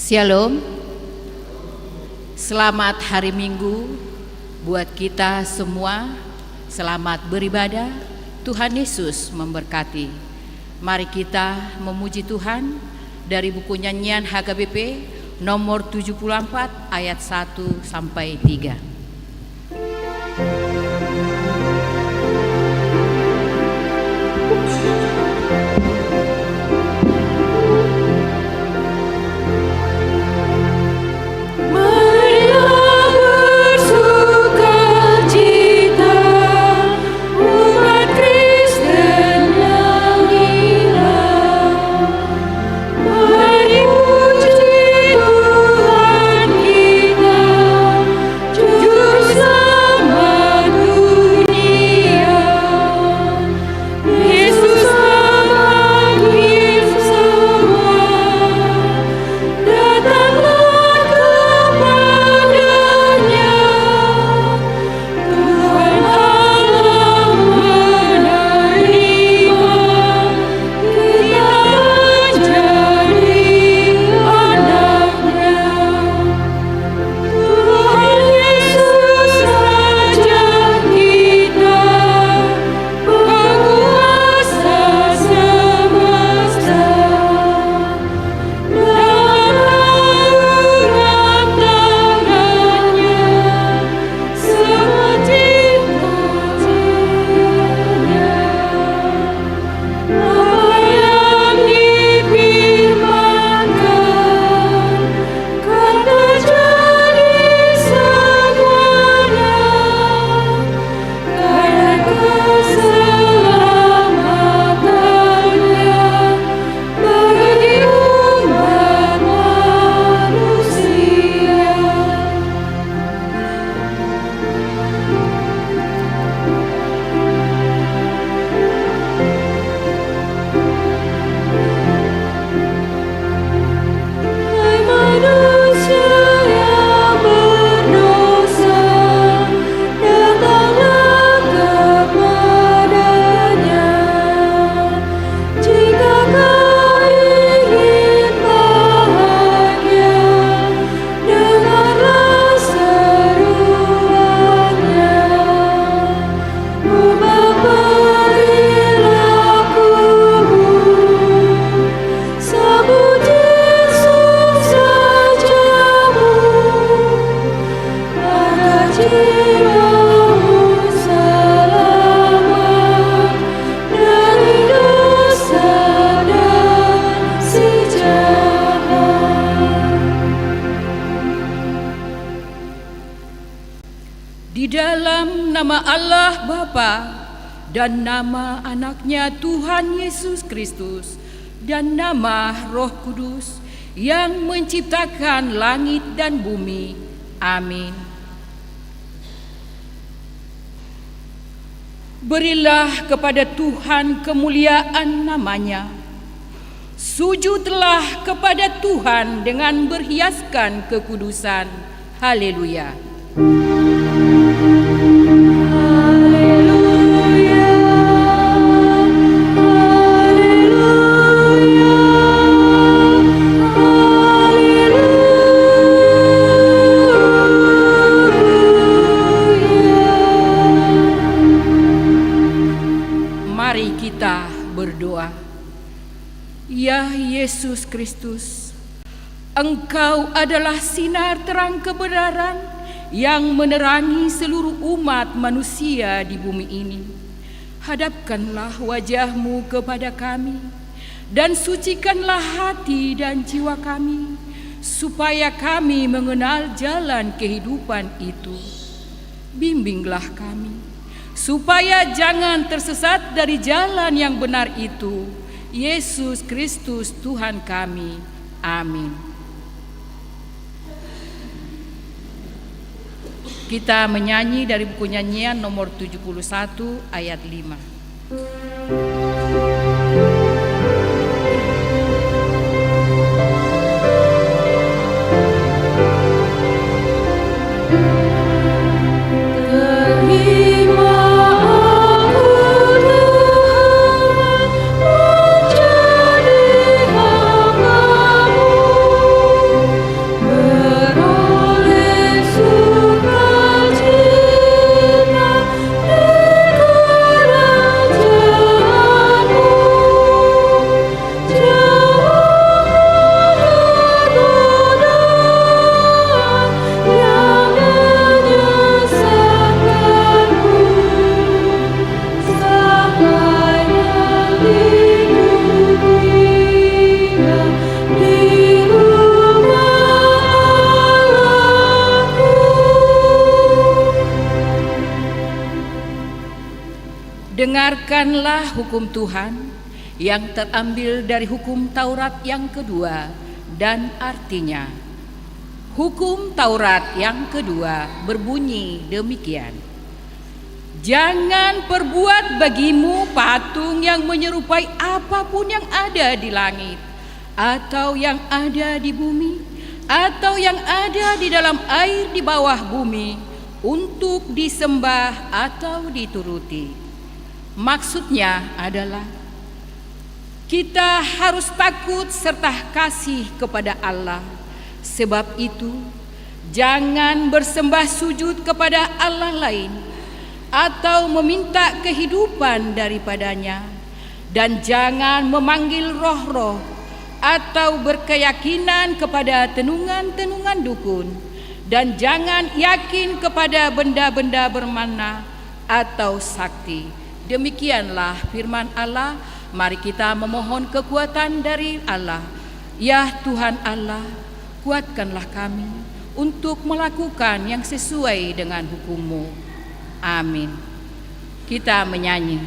Shalom, selamat hari Minggu buat kita semua. Selamat beribadah, Tuhan Yesus memberkati. Mari kita memuji Tuhan dari buku nyanyian HKBP nomor 74 ayat 1 sampai 3. Di dalam nama Allah Bapa dan nama anaknya Tuhan Yesus Kristus dan nama Roh Kudus yang menciptakan langit dan bumi. Amin. Berilah kepada Tuhan kemuliaan namanya. Sujudlah kepada Tuhan dengan berhiaskan kekudusan. Haleluya. Mari kita berdoa. Ya Yesus Kristus, Engkau adalah sinar terang kebenaran yang menerangi seluruh umat manusia di bumi ini. Hadapkanlah wajah-Mu kepada kami dan sucikanlah hati dan jiwa kami, supaya kami mengenal jalan kehidupan itu. Bimbinglah kami, supaya jangan tersesat dari jalan yang benar itu. Yesus Kristus Tuhan kami. Amin. Kita menyanyi dari buku nyanyian nomor 71 ayat 5. Terima Dengarkanlah hukum Tuhan yang terambil dari hukum Taurat yang kedua, dan artinya, hukum Taurat yang kedua berbunyi demikian: jangan perbuat bagimu patung yang menyerupai apapun yang ada di langit, atau yang ada di bumi, atau yang ada di dalam air di bawah bumi, untuk disembah atau dituruti. Maksudnya adalah kita harus takut serta kasih kepada Allah. Sebab itu, jangan bersembah sujud kepada Allah lain atau meminta kehidupan daripadanya, dan jangan memanggil roh-roh atau berkeyakinan kepada tenungan-tenungan dukun, dan jangan yakin kepada benda-benda bermana atau sakti. Demikianlah firman Allah. Mari kita memohon kekuatan dari Allah. Ya Tuhan Allah, kuatkanlah kami untuk melakukan yang sesuai dengan hukum-Mu. Amin. Kita menyanyi.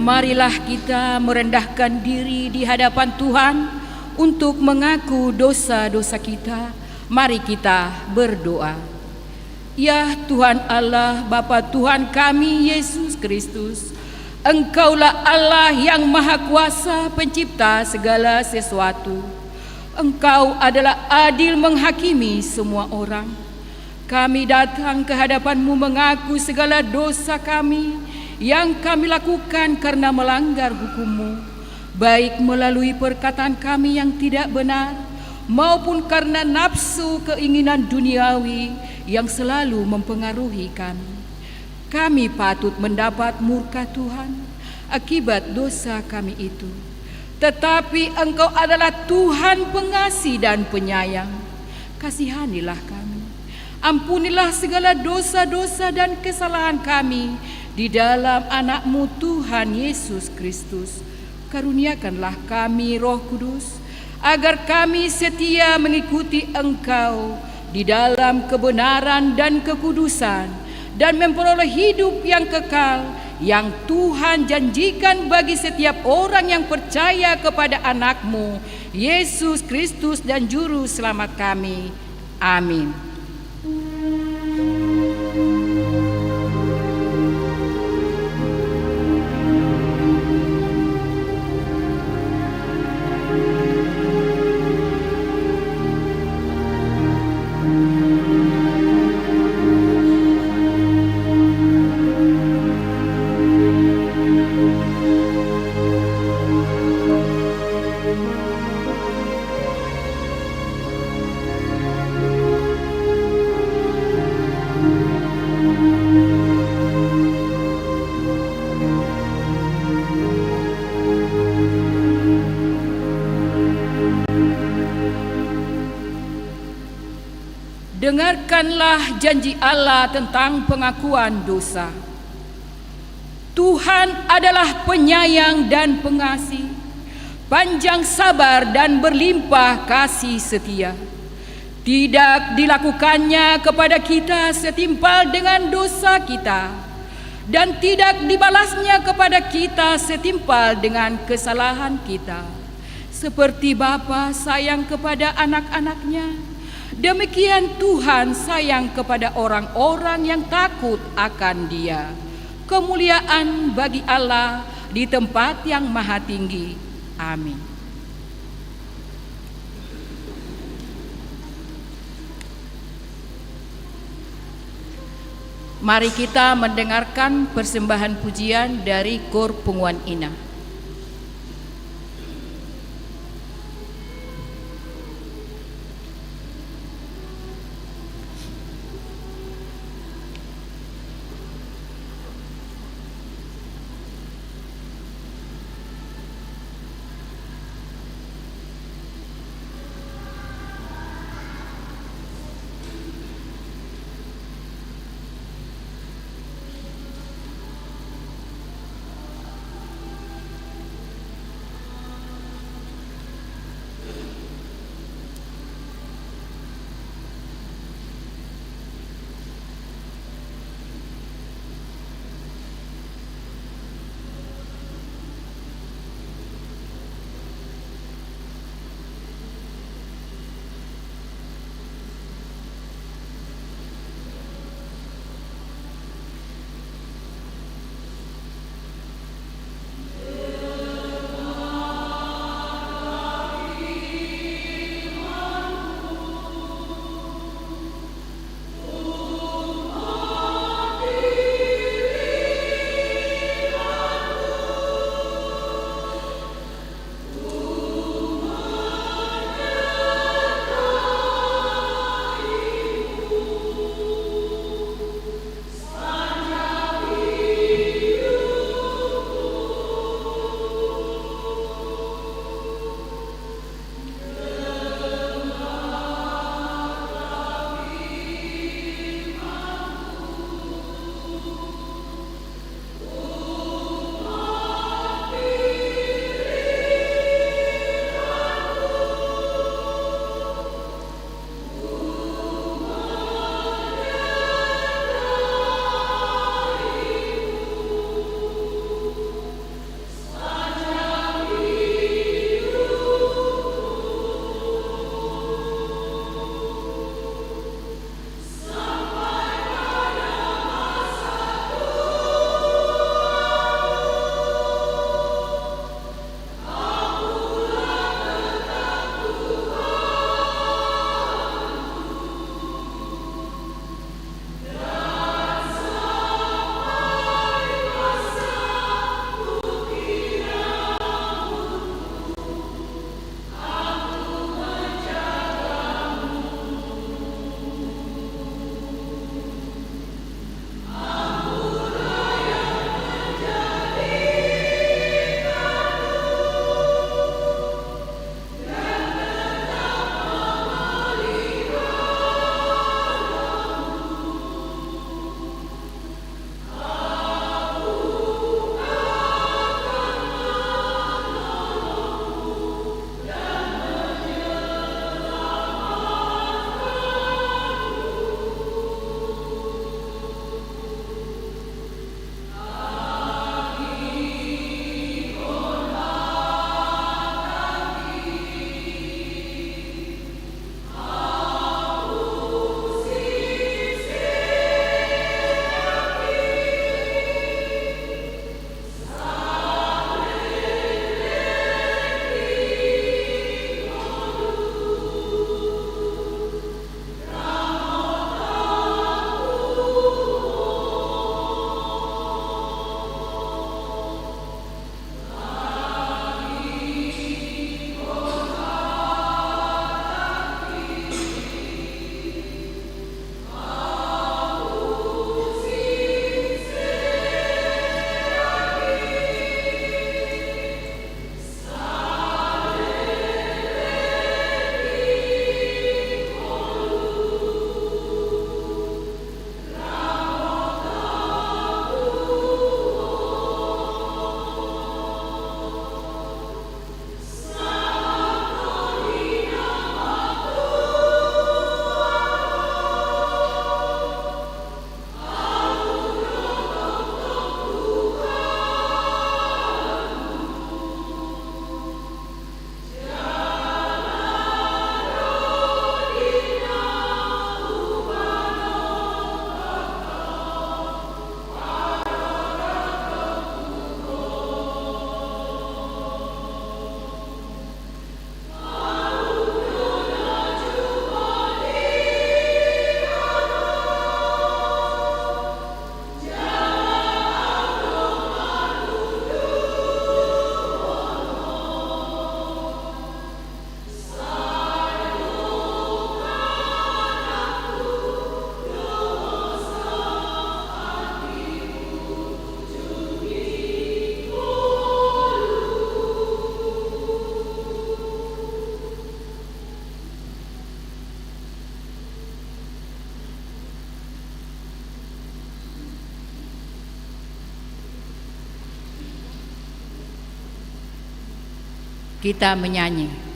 Marilah kita merendahkan diri di hadapan Tuhan untuk mengaku dosa-dosa kita. Mari kita berdoa. Ya Tuhan Allah, Bapa Tuhan kami Yesus Kristus, Engkaulah Allah yang Maha Kuasa, pencipta segala sesuatu. Engkau adalah adil menghakimi semua orang. Kami datang ke hadapan-Mu mengaku segala dosa kami yang kami lakukan karena melanggar hukum-Mu, baik melalui perkataan kami yang tidak benar, maupun karena nafsu keinginan duniawi yang selalu mempengaruhi kami. Kami patut mendapat murka Tuhan akibat dosa kami itu. Tetapi Engkau adalah Tuhan pengasih dan penyayang. Kasihanilah kami. Ampunilah segala dosa-dosa dan kesalahan kami di dalam anak-Mu Tuhan Yesus Kristus. Karuniakanlah kami Roh Kudus, agar kami setia mengikuti Engkau di dalam kebenaran dan kekudusan, dan memperoleh hidup yang kekal yang Tuhan janjikan bagi setiap orang yang percaya kepada anak-Mu Yesus Kristus dan Juru Selamat kami. Amin. dengarkanlah janji Allah tentang pengakuan dosa. Tuhan adalah penyayang dan pengasih, panjang sabar dan berlimpah kasih setia. Tidak dilakukannya kepada kita setimpal dengan dosa kita, dan tidak dibalasnya kepada kita setimpal dengan kesalahan kita. Seperti Bapa sayang kepada anak-anaknya, demikian Tuhan sayang kepada orang-orang yang takut akan Dia. Kemuliaan bagi Allah di tempat yang maha tinggi. Amin. Mari kita mendengarkan persembahan pujian dari Kor Punguan Inah. Kita menyanyi.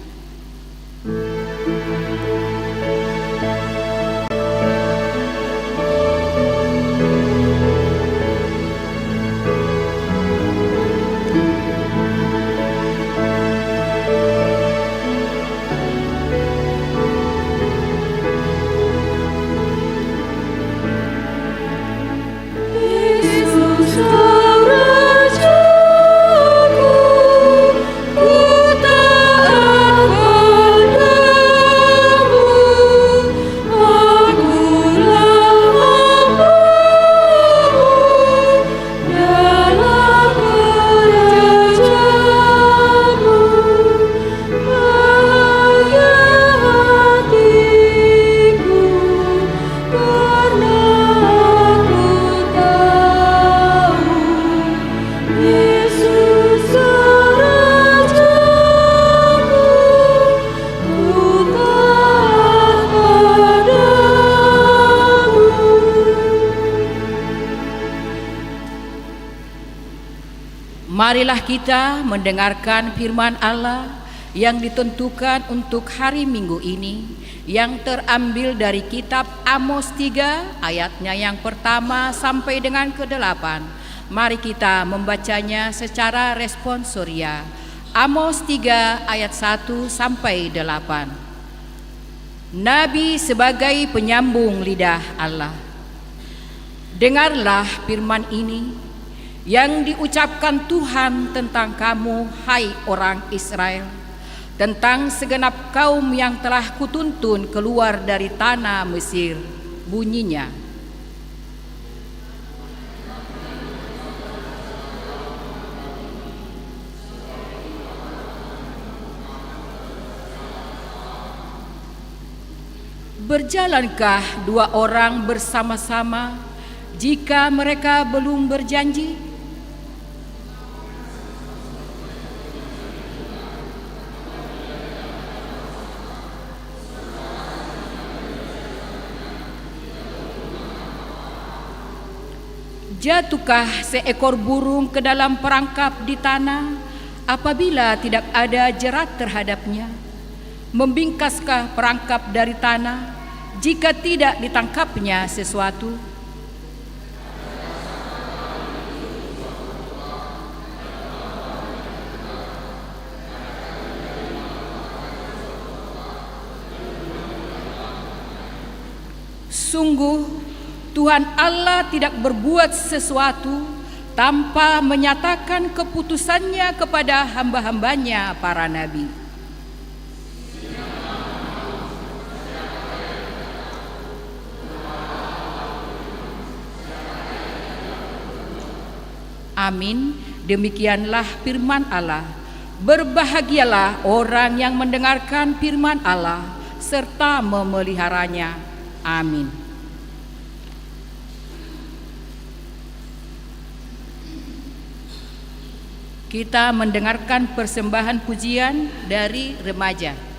Marilah kita mendengarkan firman Allah yang ditentukan untuk hari Minggu ini, yang terambil dari kitab Amos 3 ayatnya yang pertama sampai dengan ke-8. Mari kita membacanya secara responsoria. Amos 3 ayat 1 sampai 8. Nabi sebagai penyambung lidah Allah. Dengarlah firman ini yang diucapkan Tuhan tentang kamu, hai orang Israel, tentang segenap kaum yang telah kutuntun keluar dari tanah Mesir. Bunyinya, berjalankah dua orang bersama-sama jika mereka belum berjanji? Jatuhkah seekor burung ke dalam perangkap di tanah apabila tidak ada jerat terhadapnya? Membingkaskah perangkap dari tanah jika tidak ditangkapnya sesuatu? Sungguh Tuhan Allah tidak berbuat sesuatu tanpa menyatakan keputusannya kepada hamba-hambanya para nabi. Amin. Demikianlah firman Allah. Berbahagialah orang yang mendengarkan firman Allah serta memeliharanya. Amin. Kita mendengarkan persembahan pujian dari remaja.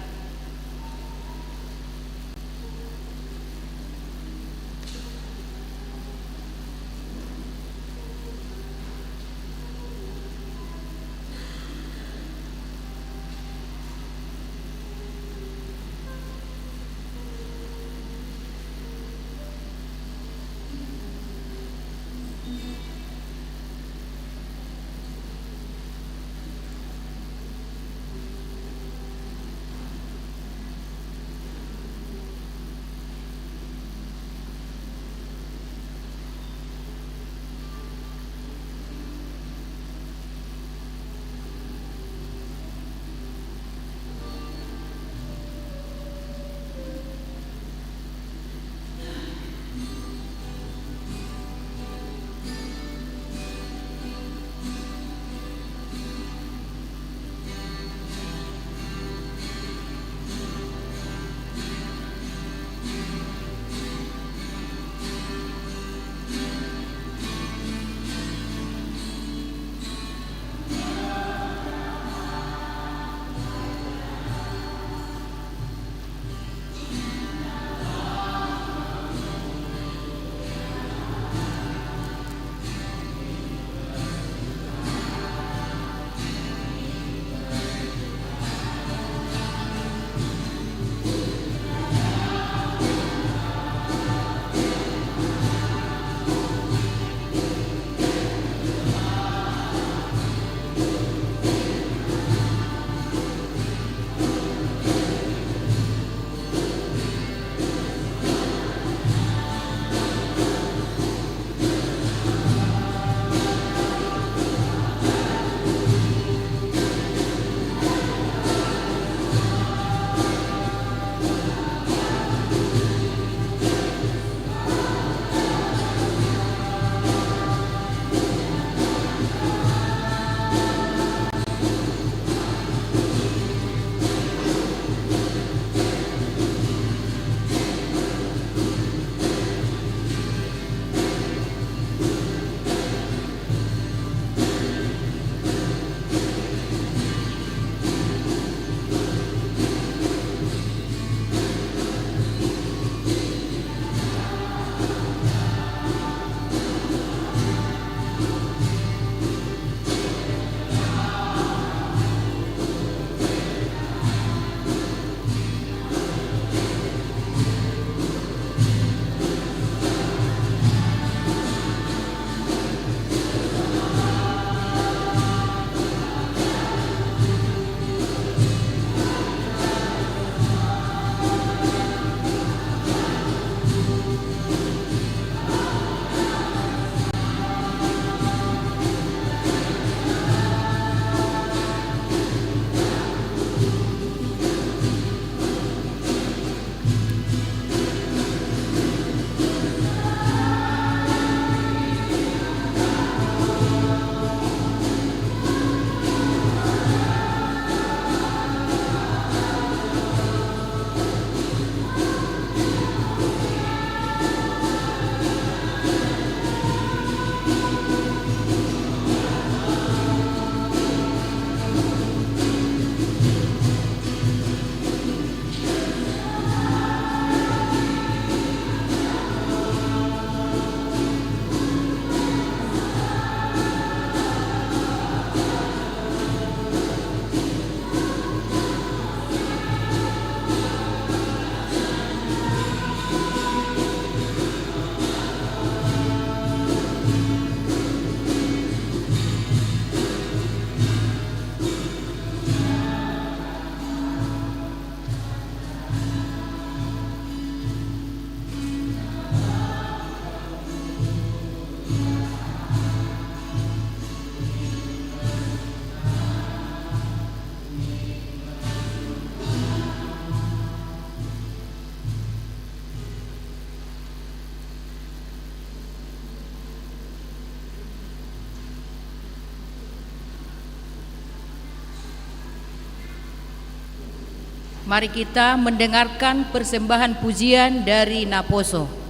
Mari kita mendengarkan persembahan pujian dari Naposo.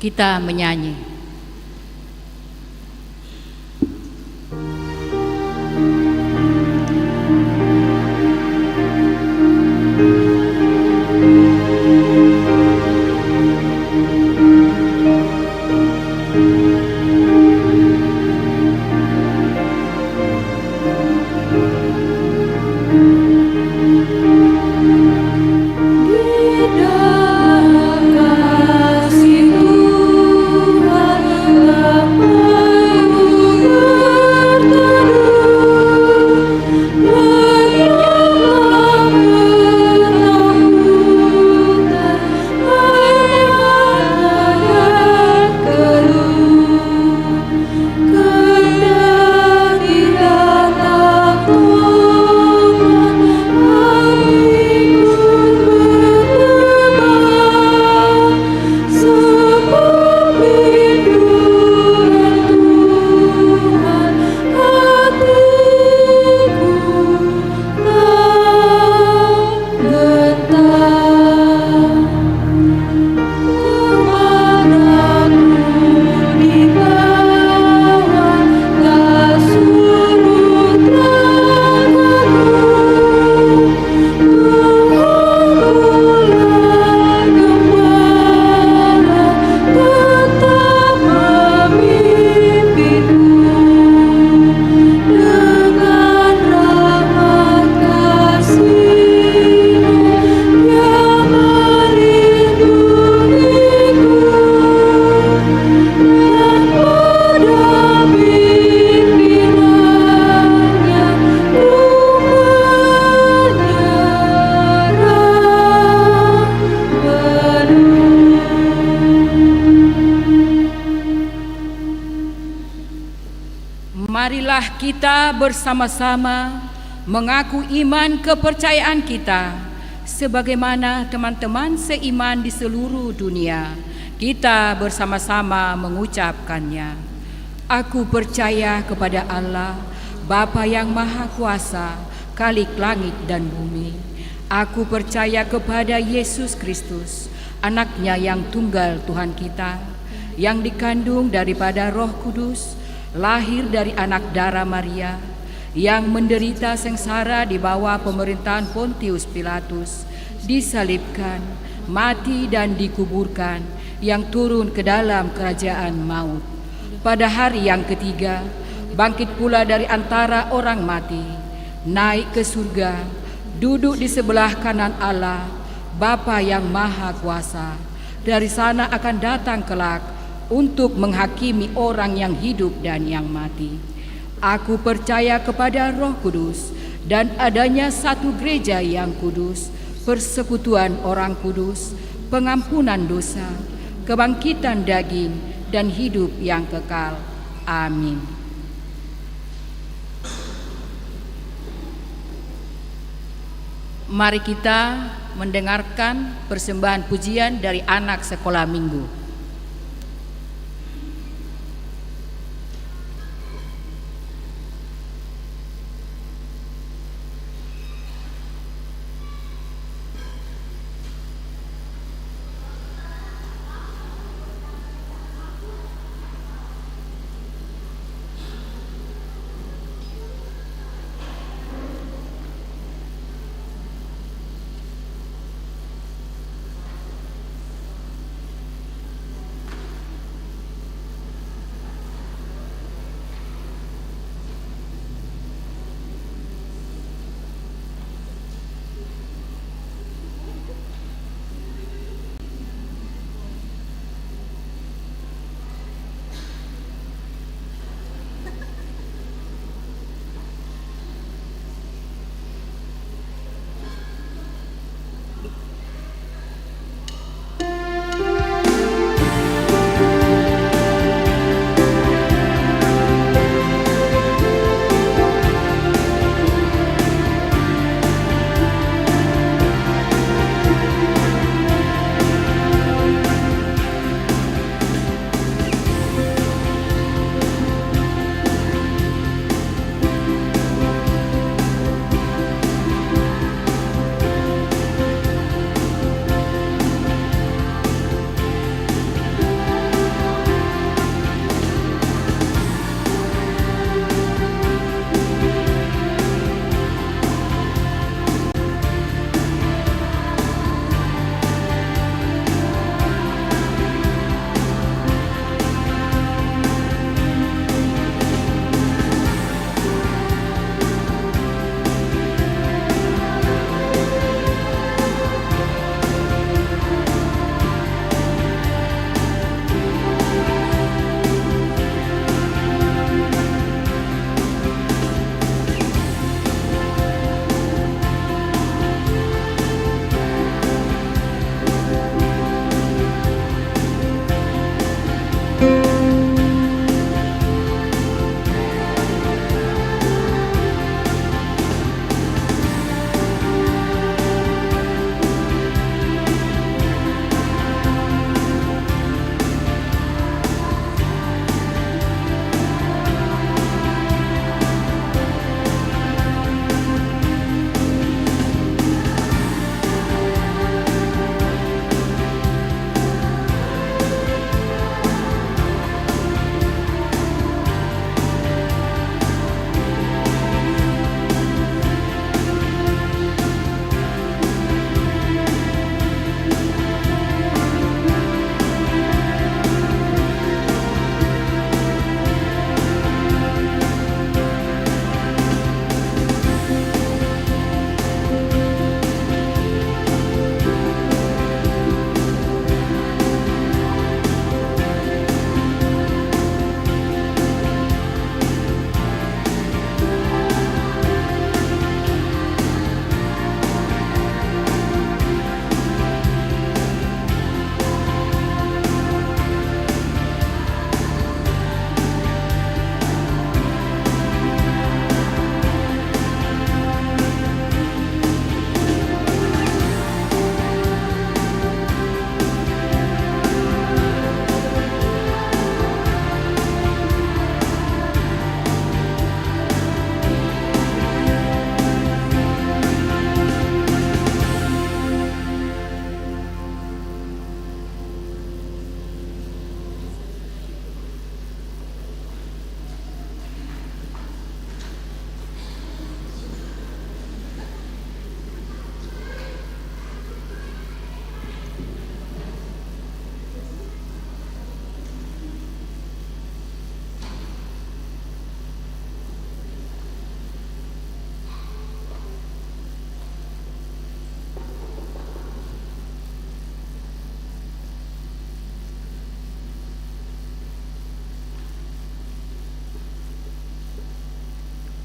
Kita menyanyi. Marilah kita bersama-sama mengaku iman kepercayaan kita sebagaimana teman-teman seiman di seluruh dunia. Kita bersama-sama mengucapkannya. Aku percaya kepada Allah, Bapa yang Maha Kuasa, Khalik langit dan bumi. Aku percaya kepada Yesus Kristus, Anaknya yang tunggal Tuhan kita, yang dikandung daripada Roh Kudus, lahir dari anak darah Maria, yang menderita sengsara di bawah pemerintahan Pontius Pilatus, disalibkan, mati dan dikuburkan, yang turun ke dalam kerajaan maut. Pada hari yang ketiga, bangkit pula dari antara orang mati, naik ke surga, duduk di sebelah kanan Allah, Bapa yang Maha Kuasa. Dari sana akan datang kelak untuk menghakimi orang yang hidup dan yang mati. Aku percaya kepada Roh Kudus dan adanya satu gereja yang kudus, persekutuan orang kudus, pengampunan dosa, kebangkitan daging, dan hidup yang kekal. Amin. Mari kita mendengarkan persembahan pujian dari anak sekolah minggu.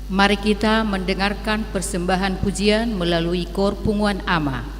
Mari kita mendengarkan persembahan pujian melalui kor Punguan Ama.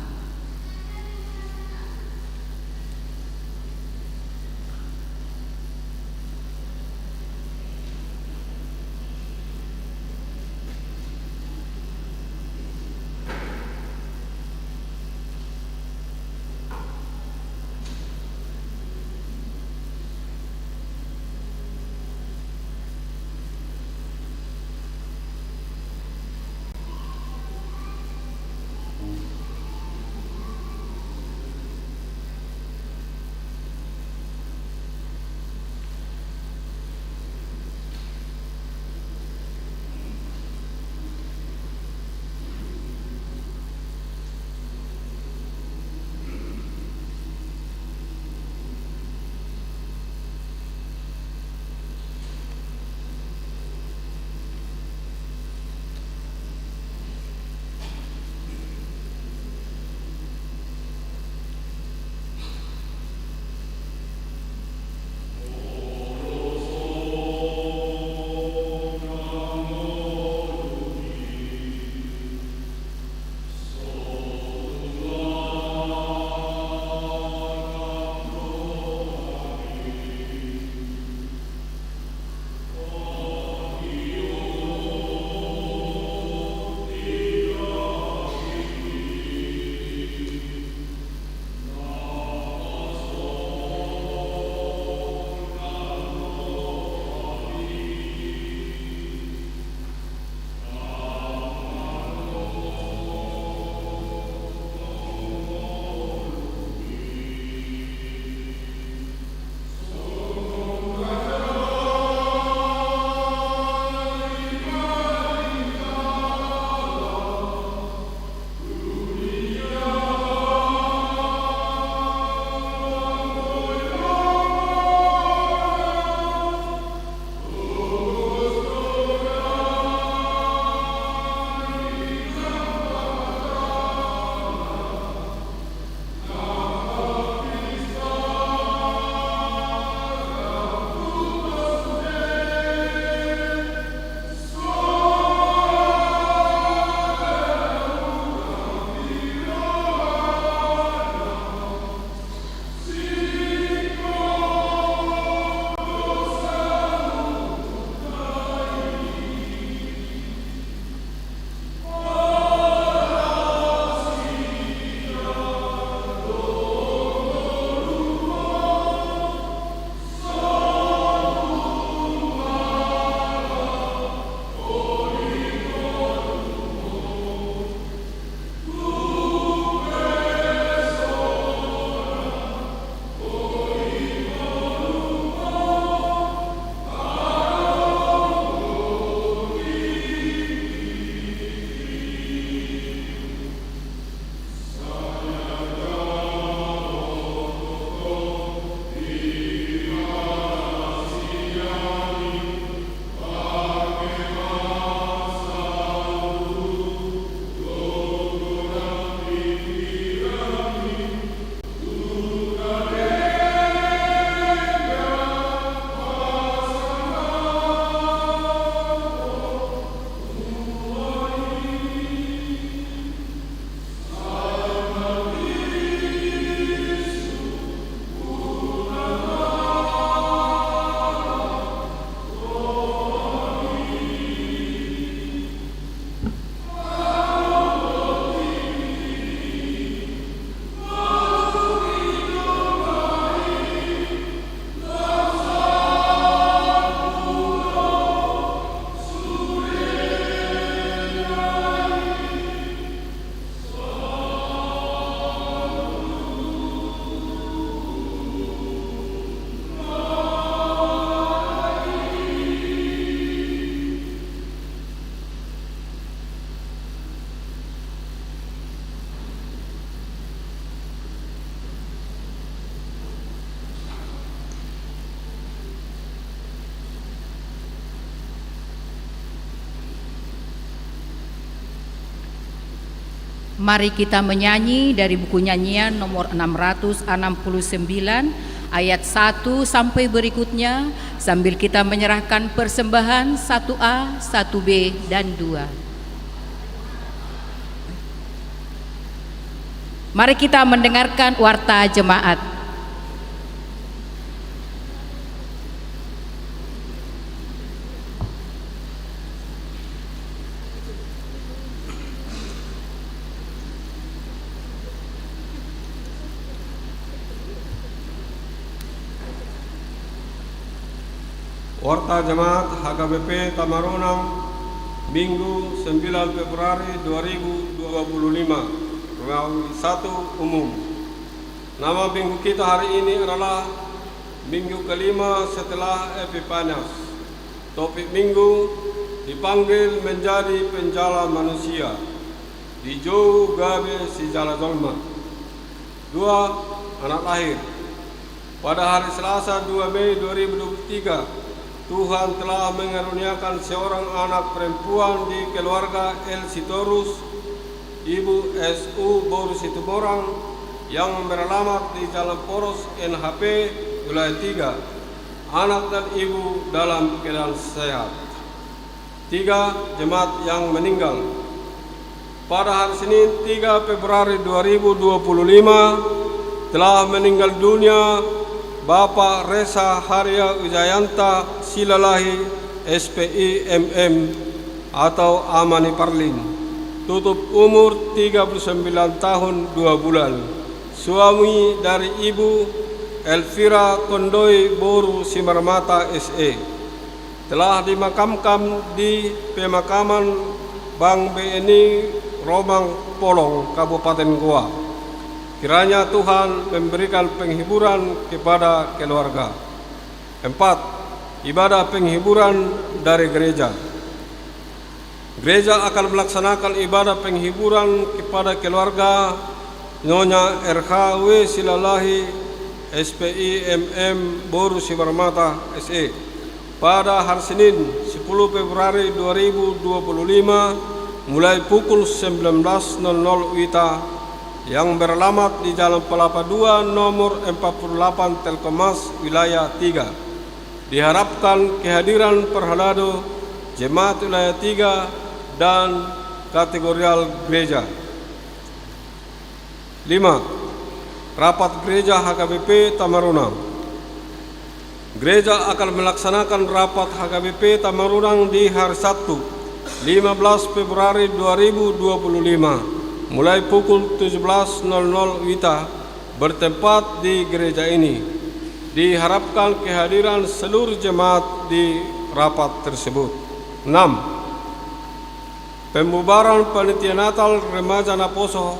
Mari kita menyanyi dari buku nyanyian nomor 669, ayat 1 sampai berikutnya sambil kita menyerahkan persembahan 1A, 1B, dan 2. Mari kita mendengarkan warta jemaat. Warta Jemaat HKBP Tamarunang, Minggu 9 Februari 2025, melalui 1 umum. Nama minggu kita hari ini adalah minggu kelima setelah Epifanias. Topik minggu dipanggil menjadi penjala manusia, dijauh gabe si jala dolma. 2. Anak lahir. Pada hari Selasa 2 Mei 2023, Tuhan telah mengaruniakan seorang anak perempuan di keluarga El Sitorus, Ibu S.U. Boru Situmorang, yang beralamat di Jalan Poros NHP Wilayah 3. Anak dan ibu dalam keadaan sehat. 3. Jemaat yang meninggal. Pada hari Senin 3 Februari 2025 telah meninggal dunia Bapak Reza Harya Wijayanta Silalahi SPI MM atau Amani Parlin, tutup umur 39 tahun 2 bulan, suami dari Ibu Elvira Kondoi Boru Simarmata SE, telah dimakamkan di pemakaman Bang BNI Romang Polong, Kabupaten Goa. Kiranya Tuhan memberikan penghiburan kepada keluarga. 4. Ibadah penghiburan dari gereja. Gereja akan melaksanakan ibadah penghiburan kepada keluarga Nyonya RHW Silalahi SPI MM Boru Simarmata SE pada hari Senin 10 Februari 2025 mulai pukul 19.00 WITA, yang beralamat di Jalan Pelapa 2 nomor 48 Telkomas Wilayah 3. Diharapkan kehadiran perhalado Jemaat Wilayah 3 dan kategorial gereja. 5. Rapat Gereja HKBP Tamarunang. Gereja akan melaksanakan rapat HKBP Tamarunang di hari Sabtu 15 Februari 2025 mulai pukul 17.00 WITA bertempat di gereja ini. Diharapkan kehadiran seluruh jemaat di rapat tersebut. 6. Pembubaran Panitia Natal Remaja Naposo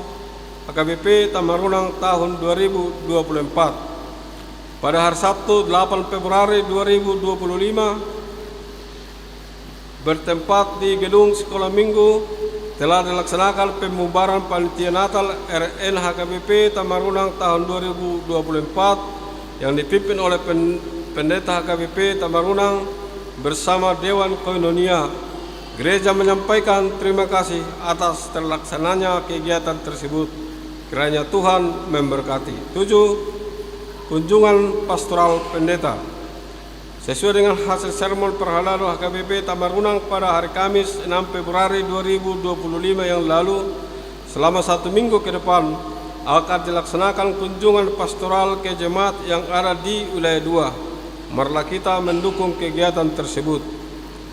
HKBP Tamarunang tahun 2024 pada hari Sabtu 8 Februari 2025 bertempat di Gedung Sekolah Minggu telah dilaksanakan pembubaran Panitia Natal RN HKBP Tamarunang tahun 2024 yang dipimpin oleh Pendeta HKBP Tamarunang bersama Dewan Koinonia. Gereja menyampaikan terima kasih atas terlaksananya kegiatan tersebut. Kiranya Tuhan memberkati. 7. Kunjungan pastoral pendeta. Sesuai dengan hasil sermon perhalado HKBP Tamarunang pada hari Kamis 6 Februari 2025 yang lalu, selama 1 minggu ke depan akan dilaksanakan kunjungan pastoral ke jemaat yang ada di wilayah 2. Marilah kita mendukung kegiatan tersebut.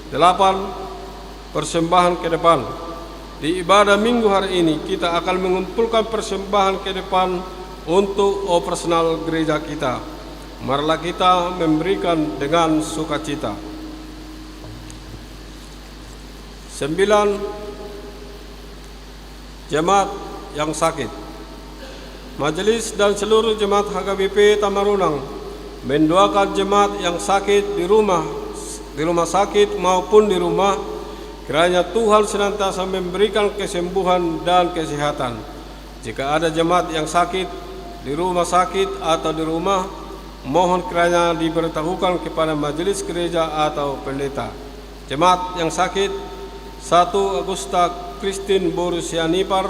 8. Persembahan ke depan. Di ibadah minggu hari ini kita akan mengumpulkan persembahan ke depan untuk operasional gereja kita. Marilah kita memberikan dengan sukacita. 9. Jemaat yang sakit. Majelis dan seluruh jemaat HKBP Tamarunang mendoakan jemaat yang sakit di rumah sakit maupun di rumah. Kiranya Tuhan senantiasa memberikan kesembuhan dan kesehatan. Jika ada jemaat yang sakit di rumah sakit atau di rumah, mohon kiranya diberitahukan kepada majelis gereja atau pendeta. Jemaat yang sakit: 1. Agusta Christine Boru Sianipar,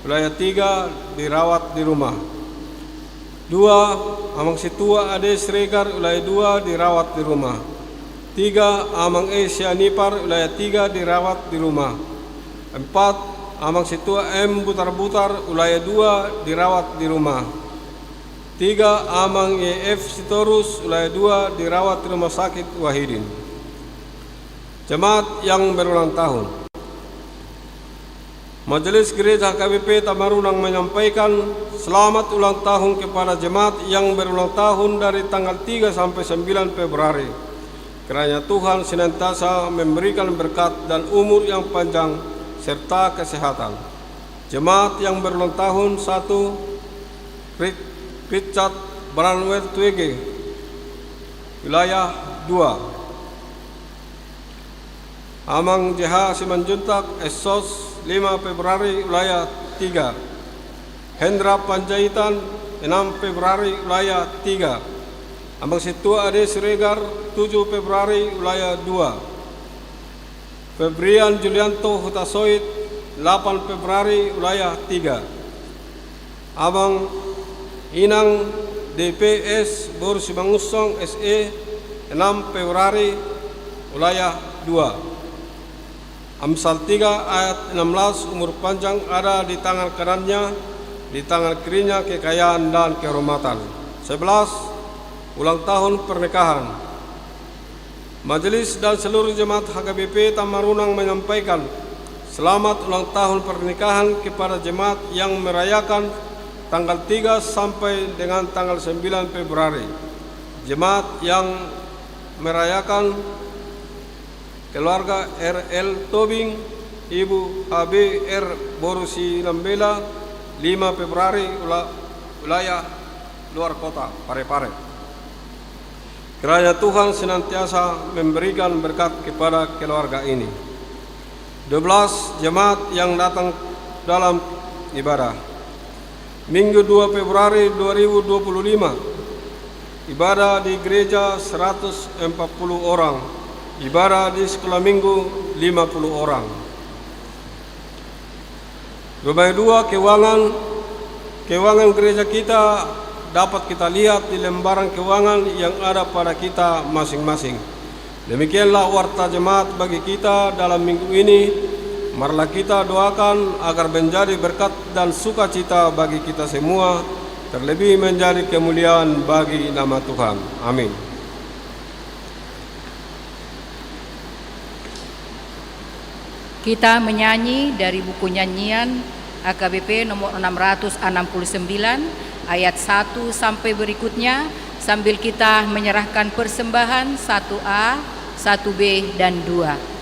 wilayah 3, dirawat di rumah. 2. Amang Situa Ade Sregar wilayah 2 dirawat di rumah. 3. Amang E Sianipar wilayah 3 dirawat di rumah. 4. Amang Situa M Butar-Butar wilayah 2 dirawat di rumah. 3. Amang YF Sitorus wilayah 2 dirawat di Rumah Sakit Wahidin. Jemaat yang berulang tahun. Majelis Gereja HKBP Tamarunang menyampaikan selamat ulang tahun kepada jemaat yang berulang tahun dari tanggal 3 sampai 9 Februari. Kiranya Tuhan senantiasa memberikan berkat dan umur yang panjang serta kesehatan. Jemaat yang berulang tahun: 1. Richard Branwell Twege wilayah 2. Amang JH Simanjuntak Esos 5 Februari wilayah 3. Hendra Panjaitan 6 Februari wilayah 3. Amang Situa Ade Siregar 7 Februari wilayah 2. Febrian Julianto Hutasoid 8 Februari wilayah 3. Amang Inang DPS Bor Simangusong SE 6 Februari wilayah 2. Amsal 3 ayat 16, umur panjang ada di tangan kanannya, di tangan kirinya kekayaan dan kehormatan. 11. Ulang tahun pernikahan. Majelis dan seluruh jemaat HKBP Tamarunang menyampaikan selamat ulang tahun pernikahan kepada jemaat yang merayakan tanggal 3 sampai dengan tanggal 9 Februari. Jemaat yang merayakan keluarga RL Tobing, Ibu HBR Borusi Lambela 5 Februari wilayah luar kota Parepare. Kiranya Tuhan senantiasa memberikan berkat kepada keluarga ini. 12. Jemaat yang datang dalam ibadah. Minggu 2 Februari 2025, ibadah di gereja 140 orang, ibadah di sekolah minggu 50 orang. Nomor 2, keuangan gereja kita dapat kita lihat di lembaran keuangan yang ada pada kita masing-masing. Demikianlah warta jemaat bagi kita dalam minggu ini. Marilah kita doakan agar menjadi berkat dan sukacita bagi kita semua, terlebih menjadi kemuliaan bagi nama Tuhan. Amin. Kita menyanyi dari buku nyanyian HKBP nomor 669 ayat 1 sampai berikutnya, sambil kita menyerahkan persembahan 1A, 1B, dan 2.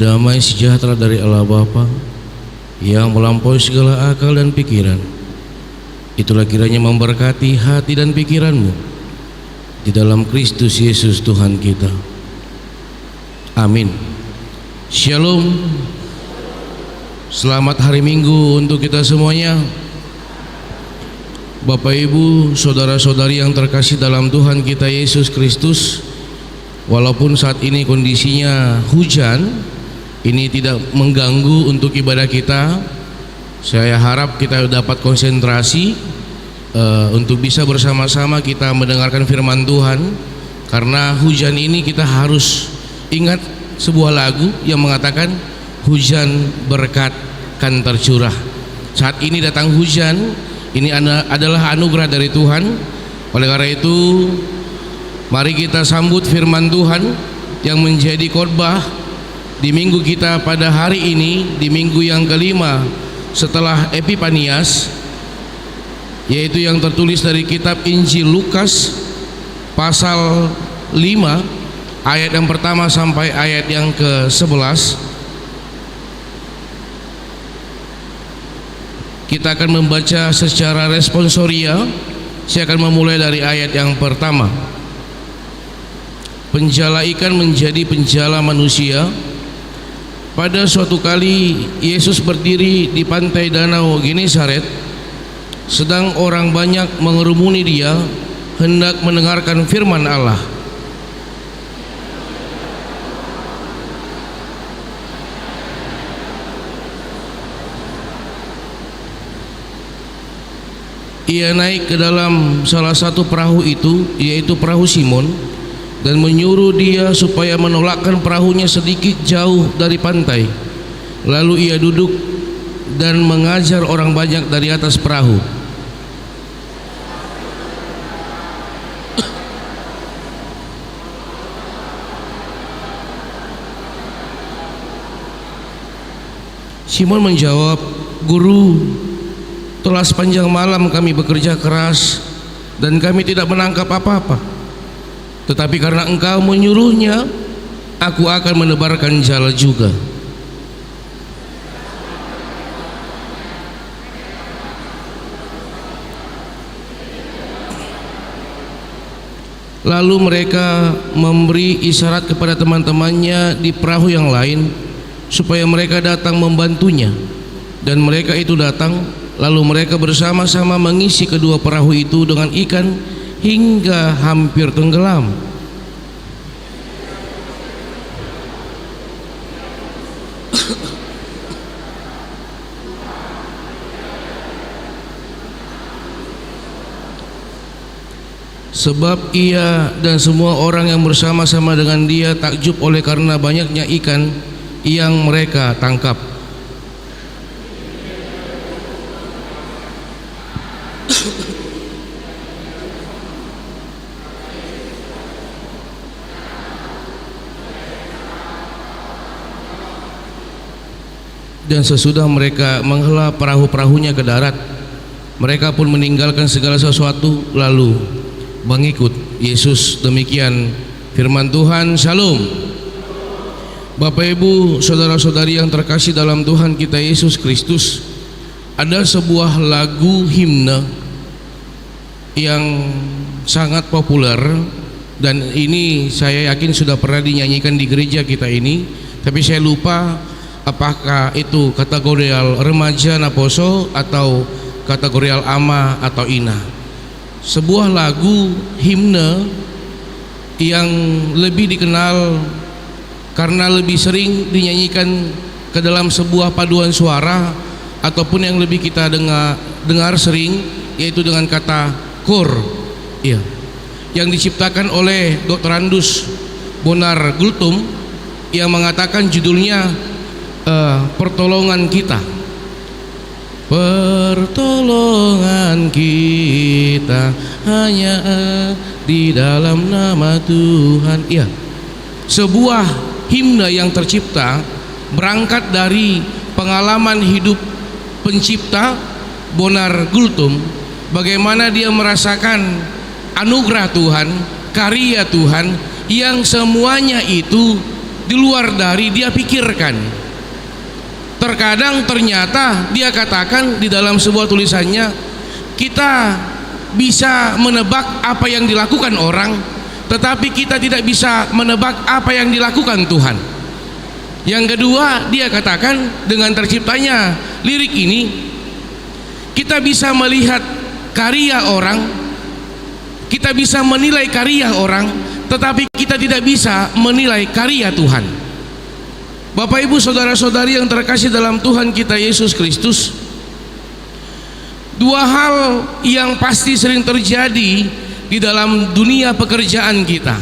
damai sejahtera dari Allah Bapa yang melampaui segala akal dan pikiran, itulah kiranya memberkati hati dan pikiranmu di dalam Kristus Yesus Tuhan kita. Amin. Shalom. Selamat hari Minggu untuk kita semuanya. Bapak Ibu, saudara-saudari yang terkasih dalam Tuhan kita Yesus Kristus, walaupun saat ini kondisinya hujan, ini tidak mengganggu untuk ibadah kita. Saya harap kita dapat konsentrasi untuk bisa bersama-sama kita mendengarkan firman Tuhan. Karena hujan ini kita harus ingat sebuah lagu yang mengatakan hujan berkat kan tercurah. Saat ini datang hujan, ini adalah anugerah dari Tuhan. Oleh karena itu, mari kita sambut firman Tuhan yang menjadi khotbah di minggu kita pada hari ini, di minggu yang kelima setelah Epifanias, yaitu yang tertulis dari kitab Injil Lukas pasal 5 ayat yang pertama sampai ayat yang ke-11. Kita akan membaca secara responsoria. Saya akan memulai dari ayat yang pertama. Penjala ikan menjadi penjala manusia. Pada suatu kali Yesus berdiri di pantai danau Genesaret. Sedang orang banyak mengerumuni dia, hendak mendengarkan firman Allah. Ia naik ke dalam salah satu perahu itu, yaitu perahu Simon, dan menyuruh dia supaya menolakkan perahunya sedikit jauh dari pantai. Lalu ia duduk dan mengajar orang banyak dari atas perahu. Simon menjawab, "Guru, telah sepanjang malam kami bekerja keras dan kami tidak menangkap apa-apa. Tetapi karena Engkau menyuruhnya, aku akan menebarkan jala juga." Lalu mereka memberi isyarat kepada teman-temannya di perahu yang lain supaya mereka datang membantunya. Dan mereka itu datang. Lalu mereka bersama-sama mengisi kedua perahu itu dengan ikan hingga hampir tenggelam. Sebab ia dan semua orang yang bersama-sama dengan dia takjub oleh karena banyaknya ikan yang mereka tangkap. Dan sesudah mereka menghela perahu-perahunya ke darat, mereka pun meninggalkan segala sesuatu lalu mengikut Yesus. Demikian firman Tuhan. Shalom. Bapak Ibu, saudara-saudari yang terkasih dalam Tuhan kita Yesus Kristus, ada sebuah lagu himne yang sangat populer, dan ini saya yakin sudah pernah dinyanyikan di gereja kita ini, tapi saya lupa apakah itu kategorial remaja naposo atau kategorial ama atau ina. Sebuah lagu himne yang lebih dikenal karena lebih sering dinyanyikan ke dalam sebuah paduan suara, ataupun yang lebih kita dengar sering, yaitu dengan kata kor, ya, yang diciptakan oleh Dr. Andus Bonar Gultum, yang mengatakan judulnya pertolongan kita. Pertolongan kita hanya di dalam nama Tuhan. Ya, sebuah himne yang tercipta berangkat dari pengalaman hidup pencipta Bonar Gultum, bagaimana dia merasakan anugerah Tuhan, karya Tuhan yang semuanya itu di luar dari dia pikirkan. Terkadang ternyata dia katakan di dalam sebuah tulisannya, kita bisa menebak apa yang dilakukan orang, tetapi kita tidak bisa menebak apa yang dilakukan Tuhan. Yang kedua, dia katakan dengan terciptanya lirik ini, kita bisa melihat karya orang, kita bisa menilai karya orang, tetapi kita tidak bisa menilai karya Tuhan. Bapak Ibu saudara-saudari yang terkasih dalam Tuhan kita Yesus Kristus, dua hal yang pasti sering terjadi di dalam dunia pekerjaan kita.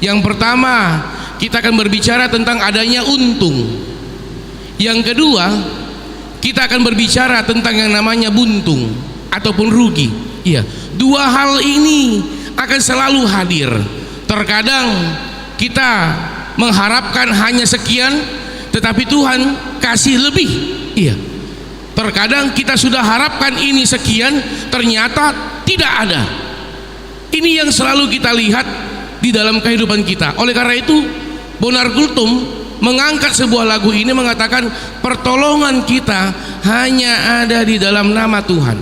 Yang pertama, kita akan berbicara tentang adanya untung. Yang kedua, kita akan berbicara tentang yang namanya buntung ataupun rugi. Iya, dua hal ini akan selalu hadir. Terkadang kita mengharapkan hanya sekian, tetapi Tuhan kasih lebih. Iya. Terkadang kita sudah harapkan ini sekian, ternyata tidak ada. Ini yang selalu kita lihat di dalam kehidupan kita. Oleh karena itu, Bonar Gultom mengangkat sebuah lagu ini mengatakan, pertolongan kita hanya ada di dalam nama Tuhan.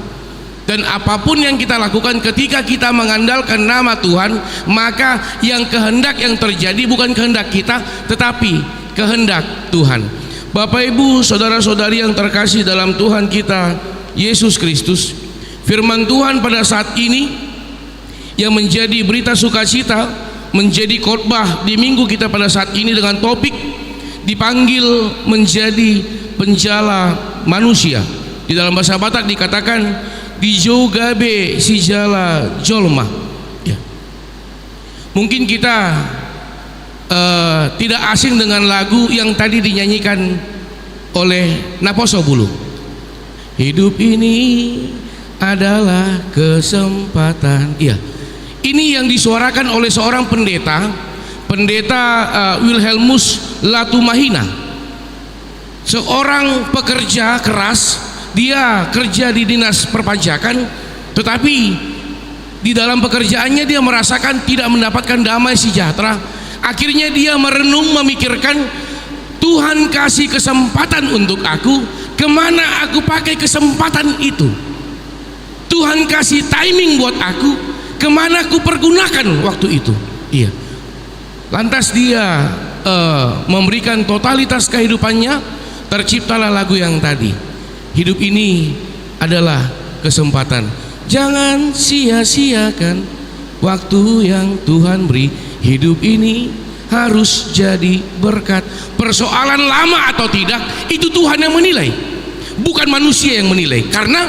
Dan apapun yang kita lakukan ketika kita mengandalkan nama Tuhan, maka yang kehendak yang terjadi bukan kehendak kita, tetapi kehendak Tuhan. Bapak Ibu saudara-saudari yang terkasih dalam Tuhan kita Yesus Kristus, firman Tuhan pada saat ini yang menjadi berita sukacita, menjadi khotbah di minggu kita pada saat ini dengan topik dipanggil menjadi penjala manusia. Di dalam bahasa Batak dikatakan dijogabe si jala jolma. Ya. Mungkin kita tidak asing dengan lagu yang tadi dinyanyikan oleh Naposo Bulu. Hidup ini adalah kesempatan. Iya. Ini yang disuarakan oleh seorang pendeta Wilhelmus Latumahina, seorang pekerja keras. Dia kerja di dinas perpajakan, tetapi di dalam pekerjaannya dia merasakan tidak mendapatkan damai sejahtera. Akhirnya dia merenung, memikirkan, Tuhan kasih kesempatan untuk aku, kemana aku pakai kesempatan itu? Tuhan kasih timing buat aku, kemana aku pergunakan waktu itu? Iya. Lantas dia memberikan totalitas kehidupannya, terciptalah lagu yang tadi. Hidup ini adalah kesempatan. Jangan sia-siakan waktu yang Tuhan beri. Hidup ini harus jadi berkat. Persoalan lama atau tidak, itu Tuhan yang menilai, bukan manusia yang menilai. Karena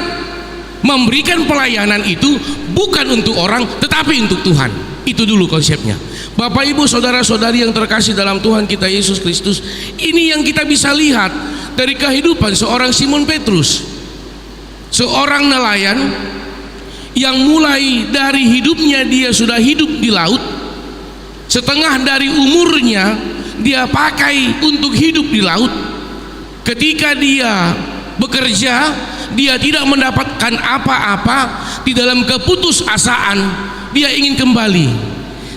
memberikan pelayanan itu bukan untuk orang, tetapi untuk Tuhan. Itu dulu konsepnya. Bapak Ibu saudara-saudari yang terkasih dalam Tuhan kita Yesus Kristus, ini yang kita bisa lihat dari kehidupan seorang Simon Petrus, seorang nelayan yang mulai dari hidupnya dia sudah hidup di laut. Setengah dari umurnya dia pakai untuk hidup di laut. Ketika dia bekerja, dia tidak mendapatkan apa-apa. Di dalam keputusasaan dia ingin kembali.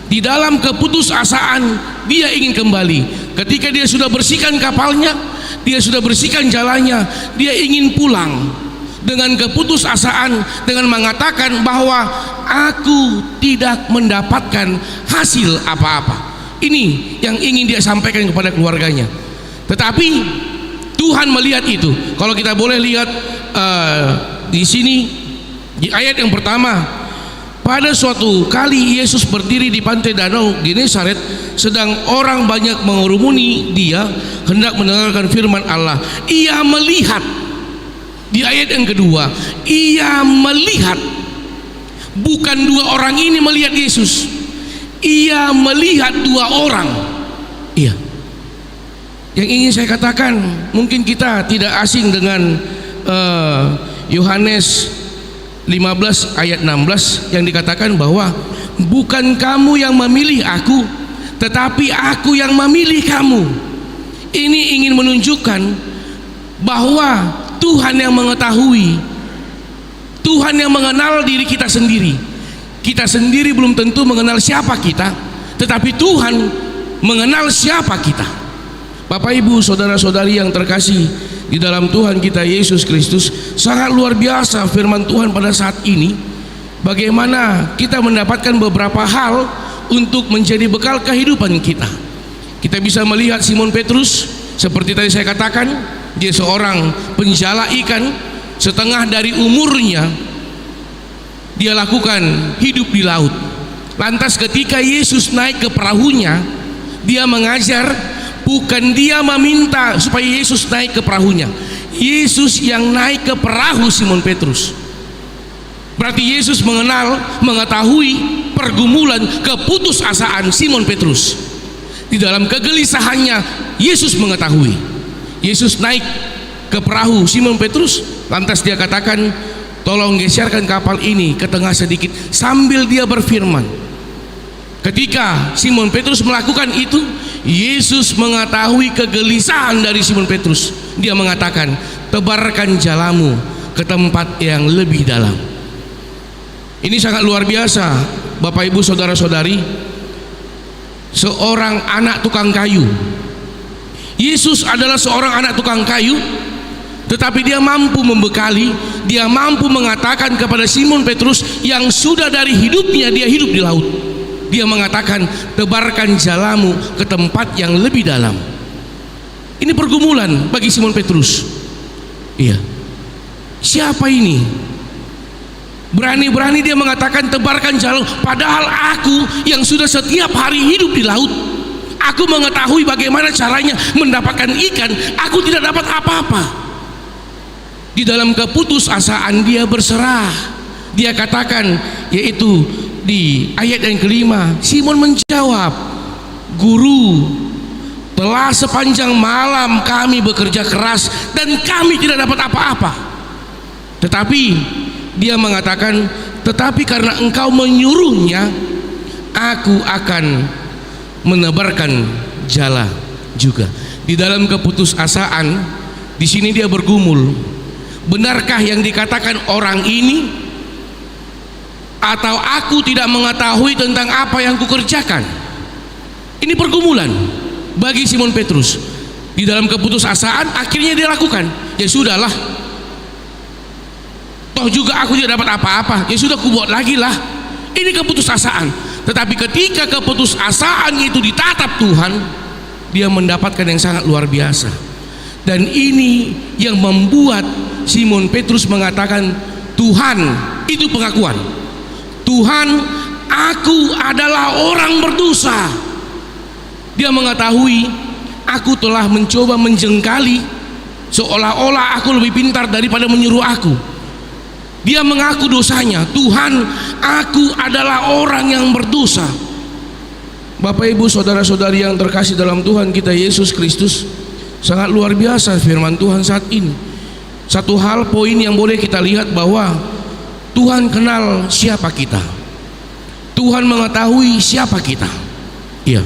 Di dalam keputusasaan dia ingin kembali. Ketika dia sudah bersihkan kapalnya, dia sudah bersihkan jalannya, dia ingin pulang dengan keputusasaan, dengan mengatakan bahwa aku tidak mendapatkan hasil apa-apa. Ini yang ingin dia sampaikan kepada keluarganya. Tetapi Tuhan melihat itu. Kalau kita boleh lihat di sini di ayat yang pertama, pada suatu kali Yesus berdiri di pantai danau Genesaret, sedang orang banyak mengurumuni dia hendak mendengarkan firman Allah. Ia melihat, di ayat yang kedua, ia melihat, bukan dua orang ini melihat Yesus, ia melihat dua orang. Iya. Yang ingin saya katakan, mungkin kita tidak asing dengan Yohanes 15 ayat 16 yang dikatakan bahwa bukan kamu yang memilih aku, tetapi aku yang memilih kamu. Ini ingin menunjukkan bahwa Tuhan yang mengetahui, Tuhan yang mengenal diri kita sendiri. Kita sendiri belum tentu mengenal siapa kita, tetapi Tuhan mengenal siapa kita. Bapak Ibu, saudara-saudari yang terkasih di dalam Tuhan kita Yesus Kristus, sangat luar biasa firman Tuhan pada saat ini. Bagaimana kita mendapatkan beberapa hal untuk menjadi bekal kehidupan kita. Kita bisa melihat Simon Petrus, seperti tadi saya katakan, dia seorang penjala ikan. Setengah dari umurnya dia lakukan hidup di laut. Lantas ketika Yesus naik ke perahunya, dia mengajar. Bukan dia meminta supaya Yesus naik ke perahunya, Yesus yang naik ke perahu Simon Petrus. Berarti Yesus mengetahui pergumulan keputusasaan Simon Petrus. Di dalam kegelisahannya Yesus mengetahui. Yesus naik ke perahu Simon Petrus, lantas dia katakan, tolong geserkan kapal ini ke tengah sedikit, sambil dia berfirman. Ketika Simon Petrus melakukan itu, Yesus mengetahui kegelisahan dari Simon Petrus. Dia mengatakan, tebarkan jalamu ke tempat yang lebih dalam. Ini sangat luar biasa, Bapak Ibu, saudara-saudari. Seorang anak tukang kayu. Yesus adalah seorang anak tukang kayu, tetapi dia mampu membekali, dia mampu mengatakan kepada Simon Petrus yang sudah dari hidupnya dia hidup di laut. Dia mengatakan, tebarkan jalamu ke tempat yang lebih dalam. Ini pergumulan bagi Simon Petrus. Iya. Siapa ini? Berani-berani dia mengatakan tebarkan jalamu, padahal aku yang sudah setiap hari hidup di laut, aku mengetahui bagaimana caranya mendapatkan ikan, aku tidak dapat apa-apa. Di dalam keputusasaan dia berserah. Dia katakan, yaitu di ayat yang kelima, Simon menjawab, Guru, telah sepanjang malam kami bekerja keras dan kami tidak dapat apa-apa. Tetapi dia mengatakan, tetapi karena engkau menyuruhnya, aku akan menebarkan jala juga. Di dalam keputusasaan, di sini dia bergumul. Benarkah yang dikatakan orang ini? Atau aku tidak mengetahui tentang apa yang kukerjakan? Ini pergumulan bagi Simon Petrus. Di dalam keputusasaan akhirnya dia lakukan, ya sudahlah, toh juga aku tidak dapat apa-apa, ya sudah kubuat lagi lah. Ini keputusasaan. Tetapi ketika keputusasaan itu ditatap Tuhan, dia mendapatkan yang sangat luar biasa. Dan ini yang membuat Simon Petrus mengatakan, Tuhan, itu pengakuan, Tuhan, aku adalah orang berdosa. Dia mengetahui, aku telah mencoba menjengkali, seolah-olah aku lebih pintar daripada menyuruh aku. Dia mengaku dosanya, Tuhan, aku adalah orang yang berdosa. Bapak Ibu, saudara-saudari yang terkasih dalam Tuhan kita Yesus Kristus, sangat luar biasa firman Tuhan saat ini. Satu hal poin yang boleh kita lihat bahwa Tuhan kenal siapa kita. Tuhan mengetahui siapa kita. Iya.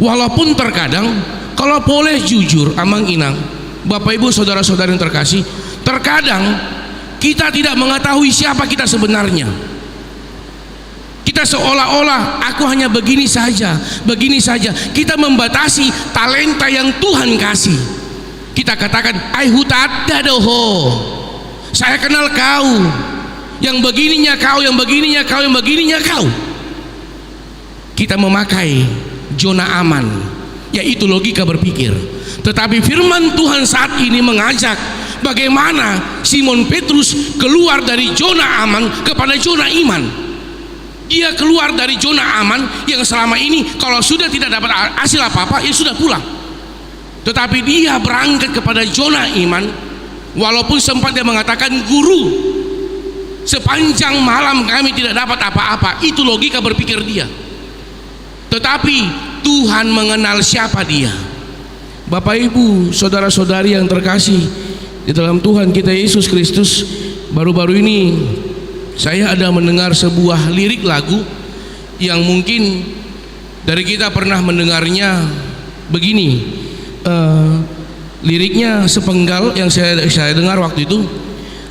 Walaupun terkadang, kalau boleh jujur amang inang, Bapak Ibu saudara-saudara yang terkasih, terkadang kita tidak mengetahui siapa kita sebenarnya. Kita seolah-olah aku hanya begini saja, begini saja. Kita membatasi talenta yang Tuhan kasih. Kita katakan, ai hutata doho, saya kenal kau, yang begininya kau, yang begininya kau, yang begininya kau. Kita memakai zona aman, yaitu logika berpikir. Tetapi firman Tuhan saat ini mengajak bagaimana Simon Petrus keluar dari zona aman kepada zona iman. Dia keluar dari zona aman yang selama ini kalau sudah tidak dapat hasil apa-apa, ya sudah pulang. Tetapi dia berangkat kepada zona iman, walaupun sempat dia mengatakan, Guru, sepanjang malam kami tidak dapat apa-apa. Itu logika berpikir dia. Tetapi Tuhan mengenal siapa dia. Bapak Ibu saudara-saudari yang terkasih di dalam Tuhan kita Yesus Kristus, baru-baru ini saya ada mendengar sebuah lirik lagu yang mungkin dari kita pernah mendengarnya begini. Liriknya sepenggal yang saya dengar waktu itu.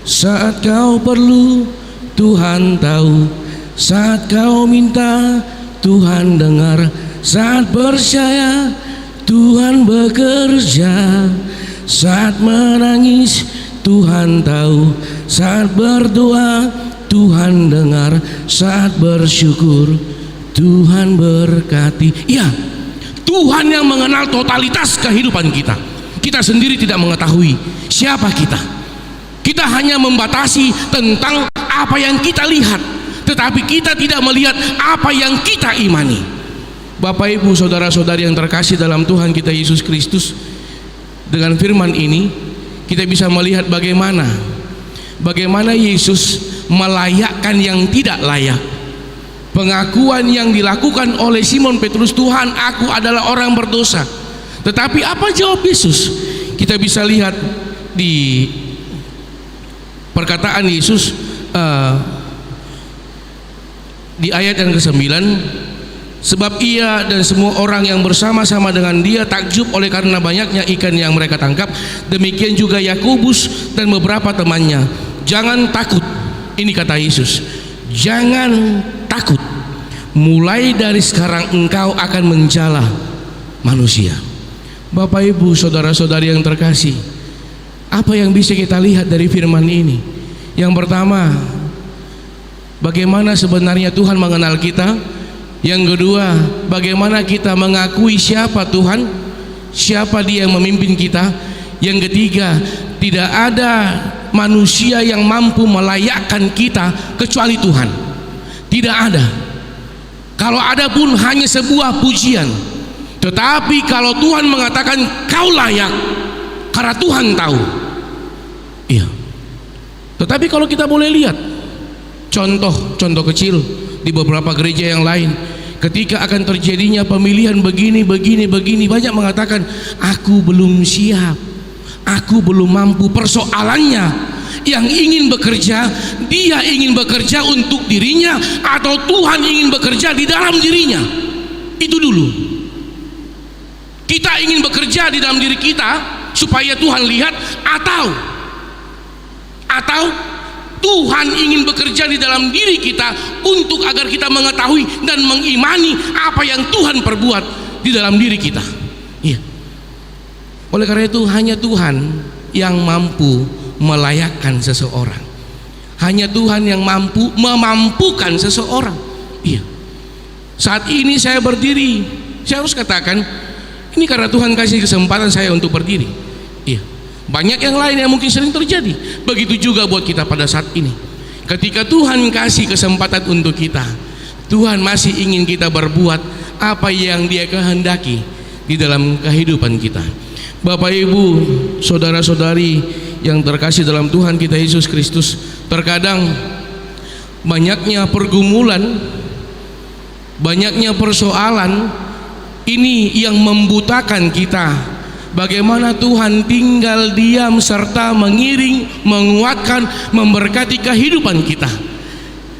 Saat kau perlu Tuhan tahu, saat kau minta Tuhan dengar, saat percaya Tuhan bekerja. Saat menangis Tuhan tahu, saat berdoa Tuhan dengar, saat bersyukur Tuhan berkati. Ya, Tuhan yang mengenal totalitas kehidupan kita. Kita sendiri tidak mengetahui siapa kita. Kita hanya membatasi tentang apa yang kita lihat, tetapi kita tidak melihat apa yang kita imani. Bapak, Ibu, saudara-saudari yang terkasih dalam Tuhan kita Yesus Kristus, dengan firman ini kita bisa melihat bagaimana Yesus melayakkan yang tidak layak. Pengakuan yang dilakukan oleh Simon Petrus, Tuhan, aku adalah orang berdosa. Tetapi apa jawab Yesus? Kita bisa lihat di perkataan Yesus di ayat yang ke-9. Sebab ia dan semua orang yang bersama-sama dengan dia takjub oleh karena banyaknya ikan yang mereka tangkap. Demikian juga Yakobus dan beberapa temannya. Jangan takut, ini kata Yesus, jangan takut. Mulai dari sekarang engkau akan menjala manusia. Bapak, Ibu, saudara-saudari yang terkasih, apa yang bisa kita lihat dari firman ini? Yang pertama, bagaimana sebenarnya Tuhan mengenal kita. Yang kedua, bagaimana kita mengakui siapa Tuhan, siapa Dia yang memimpin kita. Yang ketiga, tidak ada manusia yang mampu melayakkan kita kecuali Tuhan. Tidak ada. Kalau ada pun hanya sebuah pujian. Tetapi kalau Tuhan mengatakan kau layak, karena Tuhan tahu. Iya. Tetapi kalau kita boleh lihat contoh kecil di beberapa gereja yang lain, ketika akan terjadinya pemilihan begini, banyak mengatakan aku belum siap, aku belum mampu. Persoalannya, yang ingin bekerja, dia ingin bekerja untuk dirinya atau Tuhan ingin bekerja di dalam dirinya? Itu dulu. Kita ingin bekerja di dalam diri kita supaya Tuhan lihat, atau Tuhan ingin bekerja di dalam diri kita untuk agar kita mengetahui dan mengimani apa yang Tuhan perbuat di dalam diri kita. Iya. Oleh karena itu, hanya Tuhan yang mampu melayakkan seseorang. Hanya Tuhan yang mampu memampukan seseorang. Iya. Saat ini saya berdiri, saya harus katakan ini karena Tuhan kasih kesempatan saya untuk berdiri. Iya. Banyak yang lain yang mungkin sering terjadi. Begitu juga buat kita pada saat ini. Ketika Tuhan kasih kesempatan untuk kita, Tuhan masih ingin kita berbuat apa yang Dia kehendaki di dalam kehidupan kita. Bapak, Ibu, saudara-saudari yang terkasih dalam Tuhan kita Yesus Kristus, terkadang banyaknya pergumulan, banyaknya persoalan ini yang membutakan kita. Bagaimana Tuhan tinggal diam serta mengiring, menguatkan, memberkati kehidupan kita.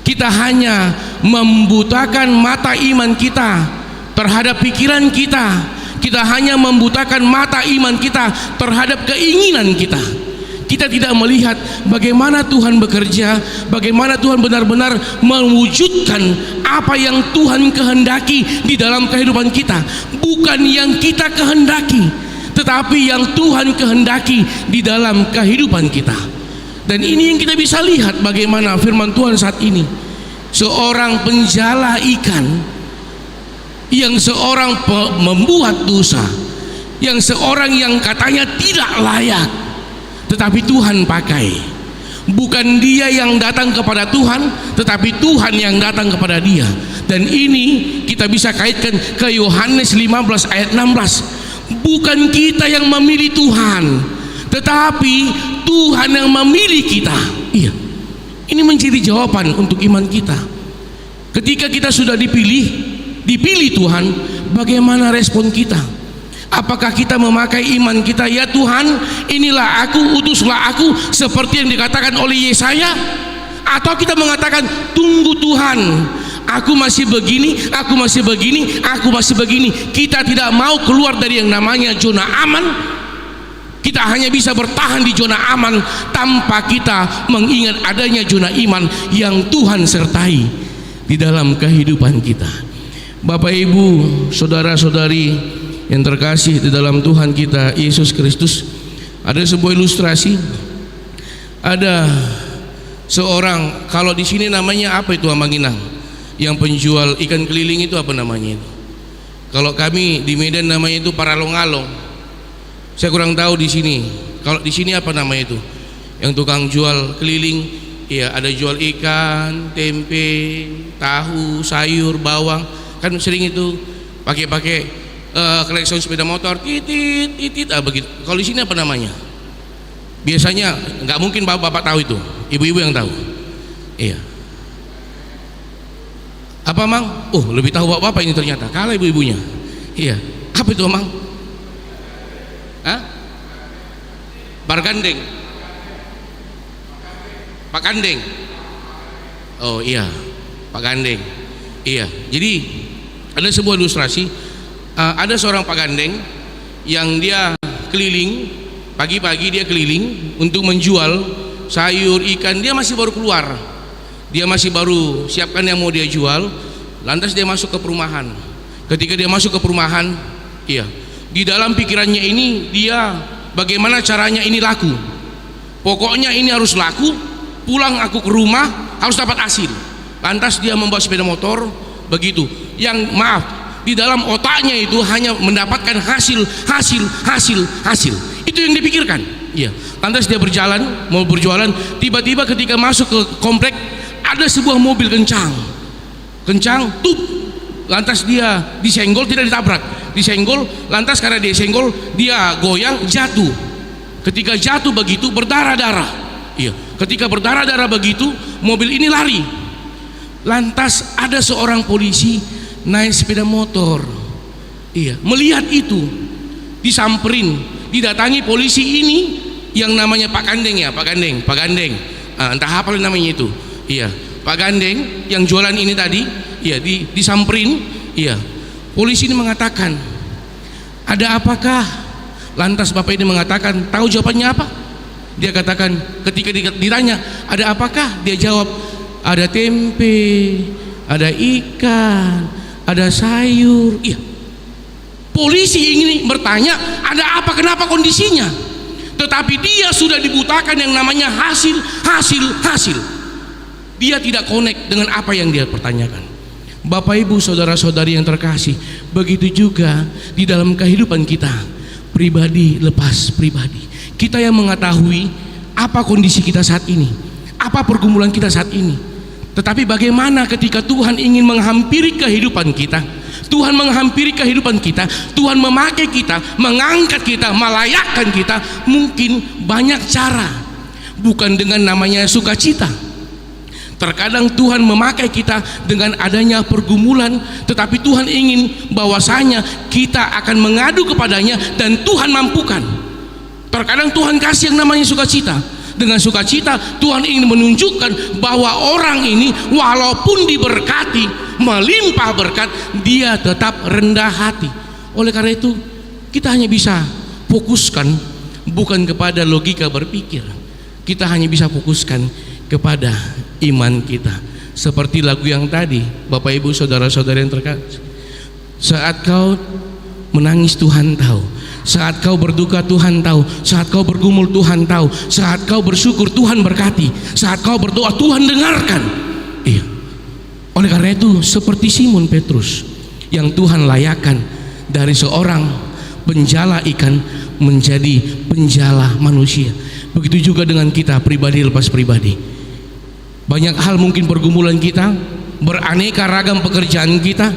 Kita hanya membutakan mata iman kita terhadap pikiran kita. Kita hanya membutakan mata iman kita terhadap keinginan kita. Kita tidak melihat bagaimana Tuhan bekerja, bagaimana Tuhan benar-benar mewujudkan apa yang Tuhan kehendaki di dalam kehidupan kita. Bukan yang kita kehendaki, tetapi yang Tuhan kehendaki di dalam kehidupan kita. Dan ini yang kita bisa lihat bagaimana firman Tuhan saat ini. Seorang penjala ikan, yang seorang membuat dosa, yang seorang yang katanya tidak layak, tetapi Tuhan pakai. Bukan dia yang datang kepada Tuhan, tetapi Tuhan yang datang kepada dia. Dan ini kita bisa kaitkan ke Yohanes 15 ayat 16. Bukan kita yang memilih Tuhan, tetapi Tuhan yang memilih kita. Iya. Ini menjadi jawaban untuk iman kita. Ketika kita sudah dipilih Tuhan, bagaimana respon kita? Apakah kita memakai iman kita, ya Tuhan, inilah aku, utuslah aku, seperti yang dikatakan oleh Yesaya? Atau kita mengatakan, tunggu Tuhan, aku masih begini, aku masih begini, aku masih begini. Kita tidak mau keluar dari yang namanya zona aman. Kita hanya bisa bertahan di zona aman tanpa kita mengingat adanya zona iman yang Tuhan sertai di dalam kehidupan kita. Bapak, Ibu, saudara-saudari yang terkasih di dalam Tuhan kita Yesus Kristus, ada sebuah ilustrasi. Ada seorang, kalau di sini namanya apa itu Amanginang, yang penjual ikan keliling itu apa namanya itu? Kalau kami di Medan namanya itu paralong-along. Saya kurang tahu di sini. Kalau di sini apa namanya itu? Yang tukang jual keliling, ya ada jual ikan, tempe, tahu, sayur, bawang. Kan sering itu pakai klakson sepeda motor, titit, titit, begitu. Kalau di sini apa namanya? Biasanya nggak mungkin bapak-bapak tahu itu, ibu-ibu yang tahu. Iya. Apa Mang? Oh, lebih tahu bapak-bapak ini ternyata. Kalah ibu-ibunya. Iya. Apa itu Mang? Hah? Bargandeng. Pak Gandeng. Oh iya, Pak Gandeng. Iya. Jadi ada sebuah ilustrasi. Ada seorang Pak Gandeng yang dia keliling, pagi-pagi dia keliling untuk menjual sayur, ikan. Dia masih baru keluar, dia masih baru siapkan yang mau dia jual. Lantas dia masuk ke perumahan. Ketika dia masuk ke perumahan, iya, di dalam pikirannya ini dia bagaimana caranya ini laku. Pokoknya ini harus laku, pulang aku ke rumah harus dapat hasil. Lantas dia membawa sepeda motor begitu. Yang maaf, di dalam otaknya itu hanya mendapatkan hasil. Itu yang dipikirkan. Iya. Lantas dia berjalan, mau berjualan, tiba-tiba ketika masuk ke komplek ada sebuah mobil kencang, tup. Lantas dia disenggol, tidak ditabrak, disenggol. Lantas karena dia senggol, dia goyang, jatuh. Ketika jatuh begitu berdarah-darah. Iya. Ketika berdarah-darah begitu, mobil ini lari. Lantas ada seorang polisi naik sepeda motor, iya, melihat itu, disamperin, didatangi polisi ini yang namanya Pak Gandeng, ya, Pak Gandeng, entah apa namanya itu, iya, Pak Gandeng yang jualan ini tadi, iya, disamperin, iya, polisi ini mengatakan, ada apakah? Lantas bapak ini mengatakan, tahu jawabannya apa? Dia katakan, ketika ditanya, ada apakah? Dia jawab, ada tempe, ada ikan, ada sayur. Iya. Polisi ingin bertanya, ada apa, kenapa kondisinya? Tetapi dia sudah dibutakan yang namanya hasil. Dia tidak connect dengan apa yang dia pertanyakan. Bapak Ibu saudara-saudari yang terkasih, begitu juga di dalam kehidupan kita, pribadi lepas pribadi. Kita yang mengetahui apa kondisi kita saat ini, apa pergumulan kita saat ini. Tetapi bagaimana ketika Tuhan ingin menghampiri kehidupan kita, Tuhan menghampiri kehidupan kita, Tuhan memakai kita, mengangkat kita, melayakkan kita, mungkin banyak cara, bukan dengan namanya sukacita. Terkadang Tuhan memakai kita dengan adanya pergumulan, tetapi Tuhan ingin bahwasanya kita akan mengadu kepadanya dan Tuhan mampukan. Terkadang Tuhan kasih yang namanya sukacita. Dengan sukacita Tuhan ingin menunjukkan bahwa orang ini walaupun diberkati, melimpah berkat, dia tetap rendah hati. Oleh karena itu kita hanya bisa fokuskan bukan kepada logika berpikir, kita hanya bisa fokuskan kepada iman kita. Seperti lagu yang tadi, Bapak Ibu saudara-saudari yang terkasih, saat kau menangis Tuhan tahu, saat kau berduka Tuhan tahu, saat kau bergumul Tuhan tahu, saat kau bersyukur Tuhan berkati, saat kau berdoa Tuhan dengarkan. Iya. Oleh karena itu seperti Simon Petrus yang Tuhan layakkan dari seorang penjala ikan menjadi penjala manusia, begitu juga dengan kita pribadi lepas pribadi. Banyak hal mungkin pergumulan kita, beraneka ragam pekerjaan kita,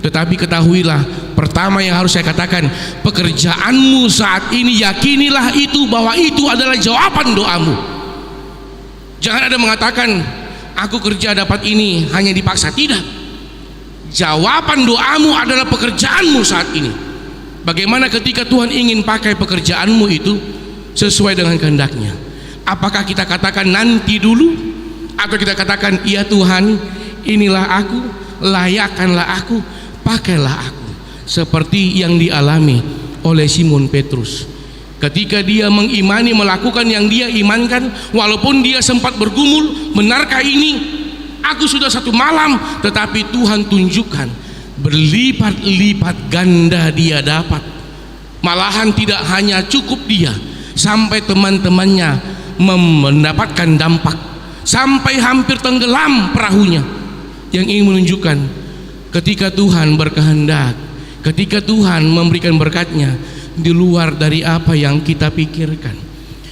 tetapi ketahuilah, pertama yang harus saya katakan, pekerjaanmu saat ini yakinilah itu, bahwa itu adalah jawaban doamu. Jangan ada mengatakan aku kerja dapat ini hanya dipaksa. Tidak. Jawaban doamu adalah pekerjaanmu saat ini. Bagaimana ketika Tuhan ingin pakai pekerjaanmu itu sesuai dengan kehendaknya? Apakah kita katakan nanti dulu, atau kita katakan iya Tuhan, inilah aku, layakkanlah aku, pakailah aku, seperti yang dialami oleh Simon Petrus ketika dia mengimani, melakukan yang dia imankan, walaupun dia sempat bergumul, benarkah ini? Aku sudah 1 malam, tetapi Tuhan tunjukkan berlipat-lipat ganda dia dapat. Malahan tidak hanya cukup dia, sampai teman-temannya mendapatkan dampak, sampai hampir tenggelam perahunya. Yang ingin menunjukkan ketika Tuhan berkehendak, ketika Tuhan memberikan berkat-Nya di luar dari apa yang kita pikirkan,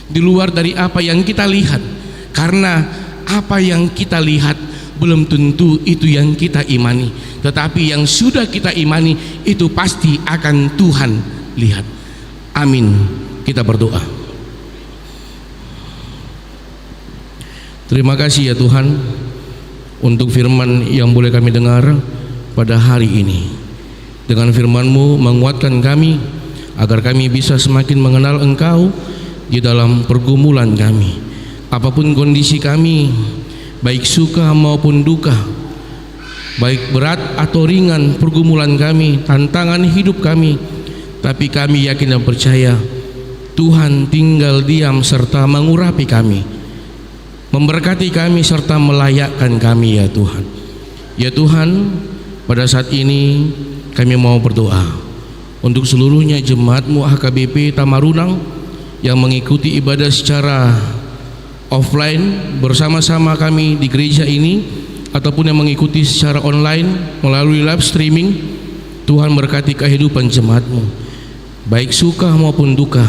di luar dari apa yang kita lihat. Karena apa yang kita lihat belum tentu itu yang kita imani, tetapi yang sudah kita imani itu pasti akan Tuhan lihat. Amin. Kita berdoa. Terima kasih ya Tuhan untuk firman yang boleh kami dengar pada hari ini. Dengan firman-Mu menguatkan kami agar kami bisa semakin mengenal Engkau di dalam pergumulan kami. Apapun kondisi kami, baik suka maupun duka, baik berat atau ringan pergumulan kami, tantangan hidup kami, tapi kami yakin dan percaya Tuhan tinggal diam serta mengurapi kami, memberkati kami serta melayakkan kami ya Tuhan. Ya Tuhan, pada saat ini kami mau berdoa untuk seluruhnya jemaat-Mu HKBP Tamarunang yang mengikuti ibadah secara offline bersama-sama kami di gereja ini, ataupun yang mengikuti secara online melalui live streaming. Tuhan berkati kehidupan jemaat-Mu, baik suka maupun duka.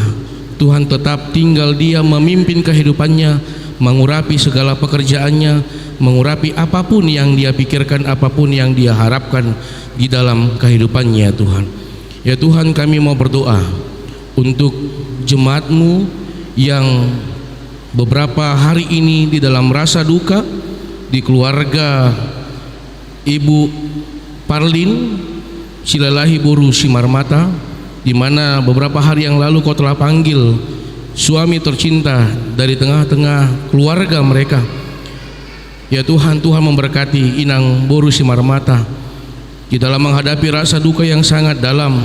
Tuhan tetap tinggal dia memimpin kehidupannya, mengurapi segala pekerjaannya, mengurapi apapun yang dia pikirkan, apapun yang dia harapkan di dalam kehidupannya Tuhan. Ya Tuhan, kami mau berdoa untuk jemaat-Mu yang beberapa hari ini di dalam rasa duka, di keluarga Ibu Parlin Silalahi Boru Simarmata, di mana beberapa hari yang lalu Kau telah panggil suami tercinta dari tengah-tengah keluarga mereka. Ya Tuhan, Tuhan memberkati Inang Boru Simarmata di dalam menghadapi rasa duka yang sangat dalam.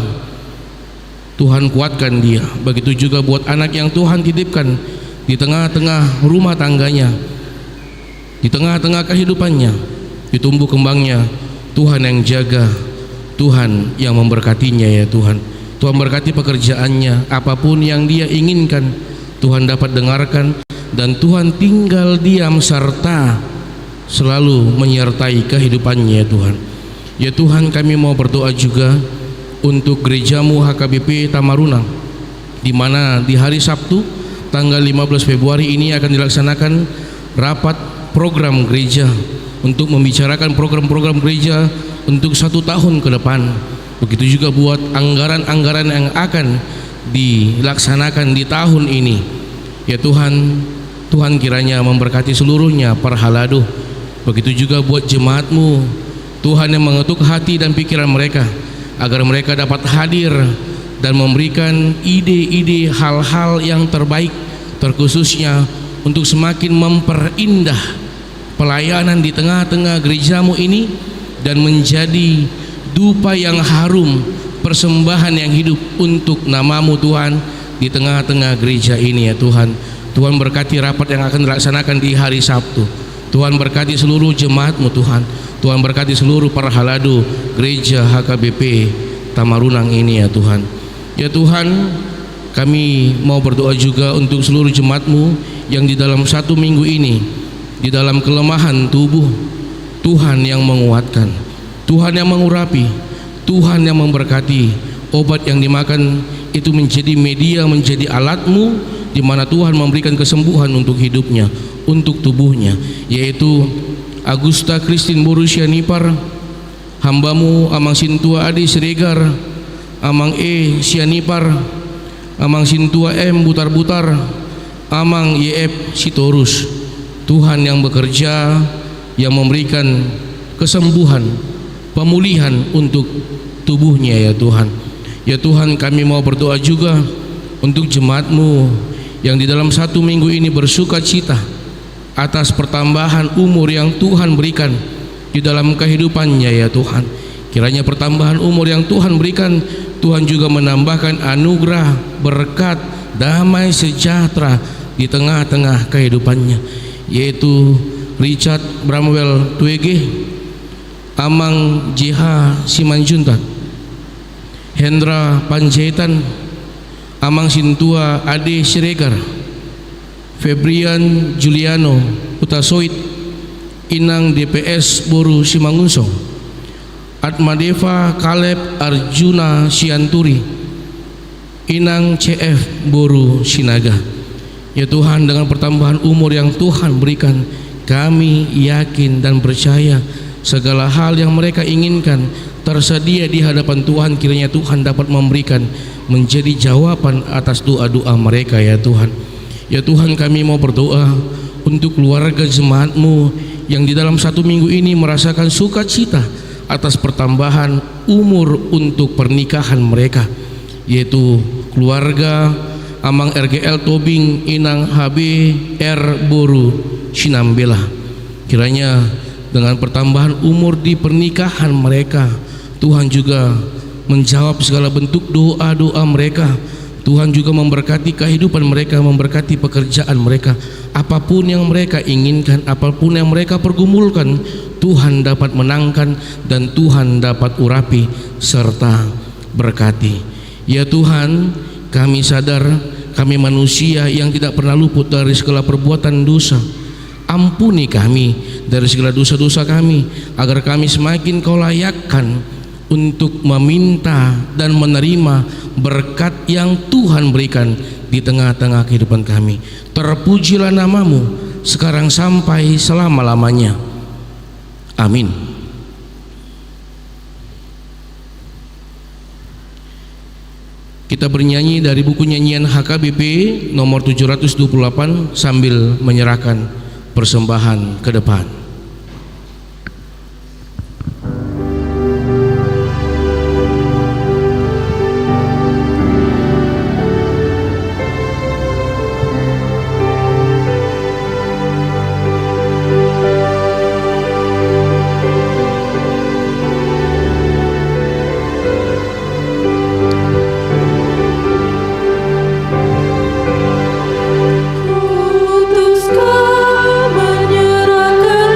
Tuhan kuatkan dia. Begitu juga buat anak yang Tuhan titipkan di tengah-tengah rumah tangganya, di tengah-tengah kehidupannya, di tumbuh kembangnya. Tuhan yang jaga, Tuhan yang memberkatinya ya Tuhan. Tuhan berkati pekerjaannya, apapun yang dia inginkan Tuhan dapat dengarkan, dan Tuhan tinggal diam serta selalu menyertai kehidupannya ya Tuhan. Ya Tuhan, kami mau berdoa juga untuk gereja-Mu HKBP Tamarunang, di mana di hari Sabtu tanggal 15 Februari ini akan dilaksanakan rapat program gereja untuk membicarakan program-program gereja untuk 1 tahun ke depan. Begitu juga buat anggaran-anggaran yang akan dilaksanakan di tahun ini. Ya Tuhan, Tuhan kiranya memberkati seluruhnya para halado. Begitu juga buat jemaat-Mu, Tuhan yang mengetuk hati dan pikiran mereka, agar mereka dapat hadir dan memberikan ide-ide hal-hal yang terbaik, terkhususnya untuk semakin memperindah pelayanan di tengah-tengah gereja-Mu ini, dan menjadi dupa yang harum, persembahan yang hidup untuk nama-Mu Tuhan di tengah-tengah gereja ini ya Tuhan. Tuhan berkati rapat yang akan dilaksanakan di hari Sabtu. Tuhan berkati seluruh jemaat-Mu Tuhan. Tuhan berkati seluruh para halado gereja HKBP Tamarunang ini ya Tuhan. Ya Tuhan, kami mau berdoa juga untuk seluruh jemaat-Mu yang di dalam 1 minggu ini di dalam kelemahan tubuh. Tuhan yang menguatkan, Tuhan yang mengurapi, Tuhan yang memberkati. Obat yang dimakan itu menjadi media, menjadi alat-Mu, di mana Tuhan memberikan kesembuhan untuk hidupnya, untuk tubuhnya, yaitu Agusta Christine Boru Sianipar, hamba-Mu Amang Sintua Adi Siregar, Amang E Sianipar, Amang Sintua M Butar-Butar, Amang YF Sitorus. Tuhan yang bekerja, yang memberikan kesembuhan, pemulihan untuk tubuhnya ya Tuhan. Ya Tuhan, kami mau berdoa juga untuk jemaat-Mu yang di dalam 1 minggu ini bersuka cita atas pertambahan umur yang Tuhan berikan di dalam kehidupannya ya Tuhan. Kiranya pertambahan umur yang Tuhan berikan, Tuhan juga menambahkan anugerah, berkat, damai sejahtera di tengah-tengah kehidupannya, yaitu Richard Bramwell Twege, Amang JH Simanjuntak, Hendra Panjaitan, Amang Sintua Ade Siregar, Febrian Juliano Utasoit, Inang DPS Boru Simangunsong, Atmadeva Kaleb Arjuna Sianturi, Inang CF Boru Sinaga. Ya Tuhan, dengan pertambahan umur yang Tuhan berikan, kami yakin dan percaya segala hal yang mereka inginkan tersedia di hadapan Tuhan. Kiranya Tuhan dapat memberikan menjadi jawaban atas doa-doa mereka ya Tuhan. Ya Tuhan, kami mau berdoa untuk keluarga jemaat-Mu yang di dalam 1 minggu ini merasakan sukacita atas pertambahan umur untuk pernikahan mereka, yaitu keluarga Amang RGL Tobing Inang HB R Boru Sinambela. Kiranya dengan pertambahan umur di pernikahan mereka, Tuhan juga menjawab segala bentuk doa-doa mereka. Tuhan juga memberkati kehidupan mereka, memberkati pekerjaan mereka. Apapun yang mereka inginkan, apapun yang mereka pergumulkan, Tuhan dapat menangkan dan Tuhan dapat urapi serta berkati. Ya Tuhan, kami sadar kami manusia yang tidak pernah luput dari segala perbuatan dosa. Ampuni kami dari segala dosa-dosa kami, agar kami semakin Kau layakkan untuk meminta dan menerima berkat yang Tuhan berikan di tengah-tengah kehidupan kami. Terpujilah nama-Mu sekarang sampai selama-lamanya. Amin. Kita bernyanyi dari buku nyanyian HKBP nomor 728 sambil menyerahkan persembahan ke depan. Putuskan menyerahkan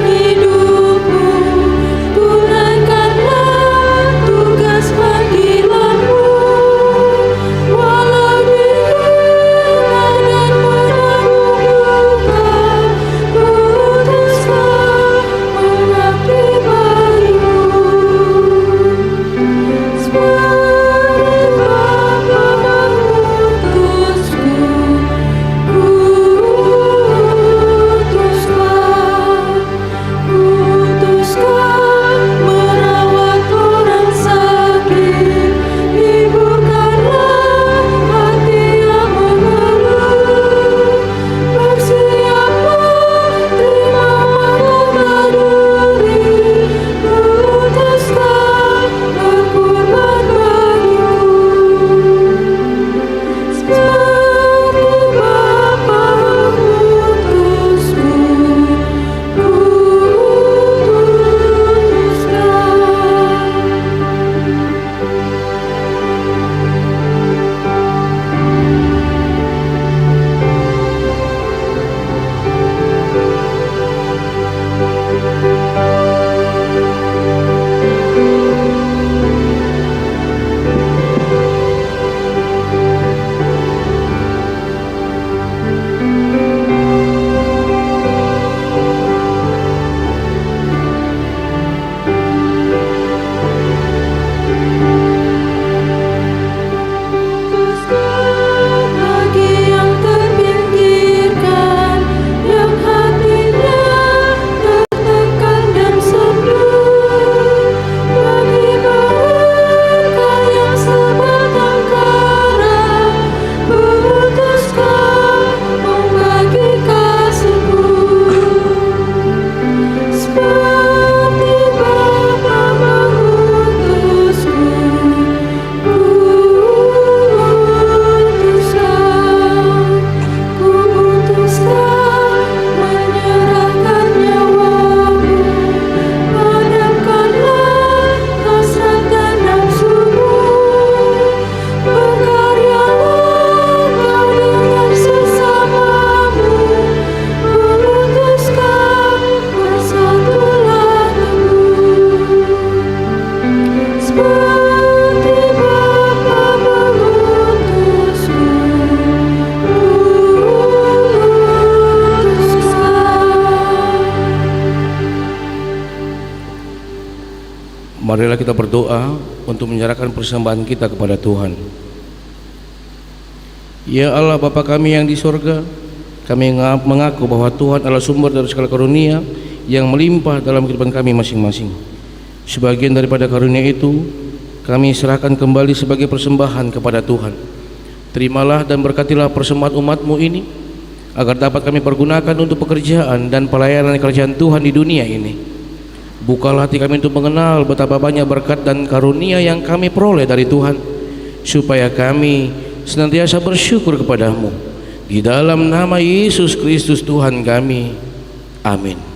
Marilah kita berdoa untuk menyerahkan persembahan kita kepada Tuhan. Ya Allah Bapa kami yang di surga, kami mengaku bahwa Tuhan adalah sumber dari segala karunia yang melimpah dalam kehidupan kami masing-masing. Sebagian daripada karunia itu kami serahkan kembali sebagai persembahan kepada Tuhan. Terimalah dan berkatilah persembahan umat-Mu ini, agar dapat kami pergunakan untuk pekerjaan dan pelayanan kerajaan Tuhan di dunia ini. Bukalah hati kami untuk mengenal betapa banyak berkat dan karunia yang kami peroleh dari Tuhan, supaya kami senantiasa bersyukur kepada-Mu. Di dalam nama Yesus Kristus Tuhan kami. Amin.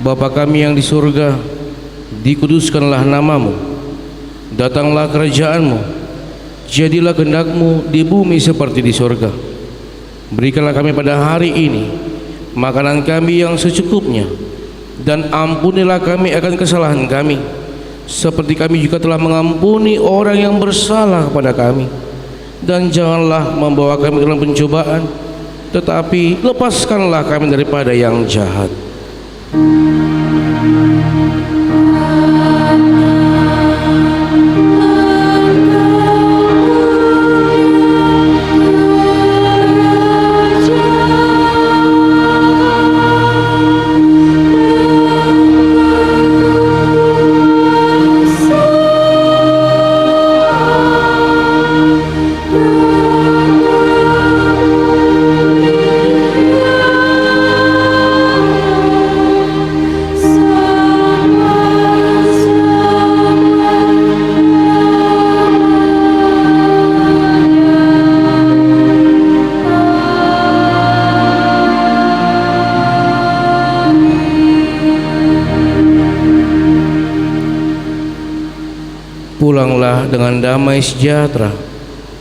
Bapa kami yang di surga, dikuduskanlah nama-Mu, datanglah kerajaan-Mu, jadilah kehendak-Mu di bumi seperti di surga. Berikanlah kami pada hari ini makanan kami yang secukupnya, dan ampunilah kami akan kesalahan kami, seperti kami juga telah mengampuni orang yang bersalah kepada kami. Dan janganlah membawa kami dalam pencobaan, tetapi lepaskanlah kami daripada yang jahat. Pulanglah dengan damai sejahtera,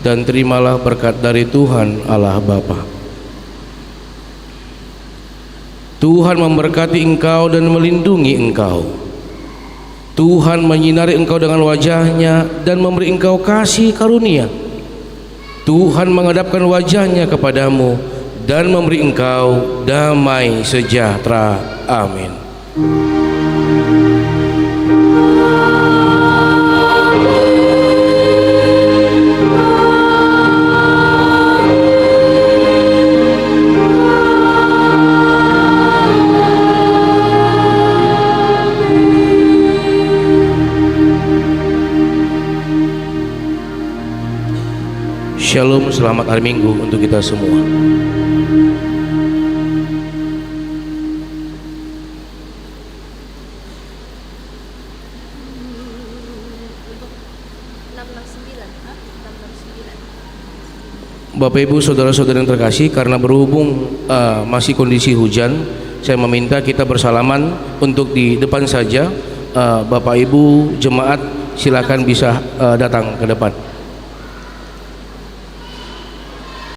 dan terimalah berkat dari Tuhan Allah Bapa. Tuhan memberkati engkau dan melindungi engkau. Tuhan menyinari engkau dengan wajah-Nya dan memberi engkau kasih karunia. Tuhan menghadapkan wajah-Nya kepadamu dan memberi engkau damai sejahtera. Amin. Shalom, selamat hari Minggu untuk kita semua. Bapak Ibu saudara-saudara yang terkasih, karena berhubung masih kondisi hujan, saya meminta kita bersalaman untuk di depan saja. Bapak Ibu jemaat silakan bisa datang ke depan.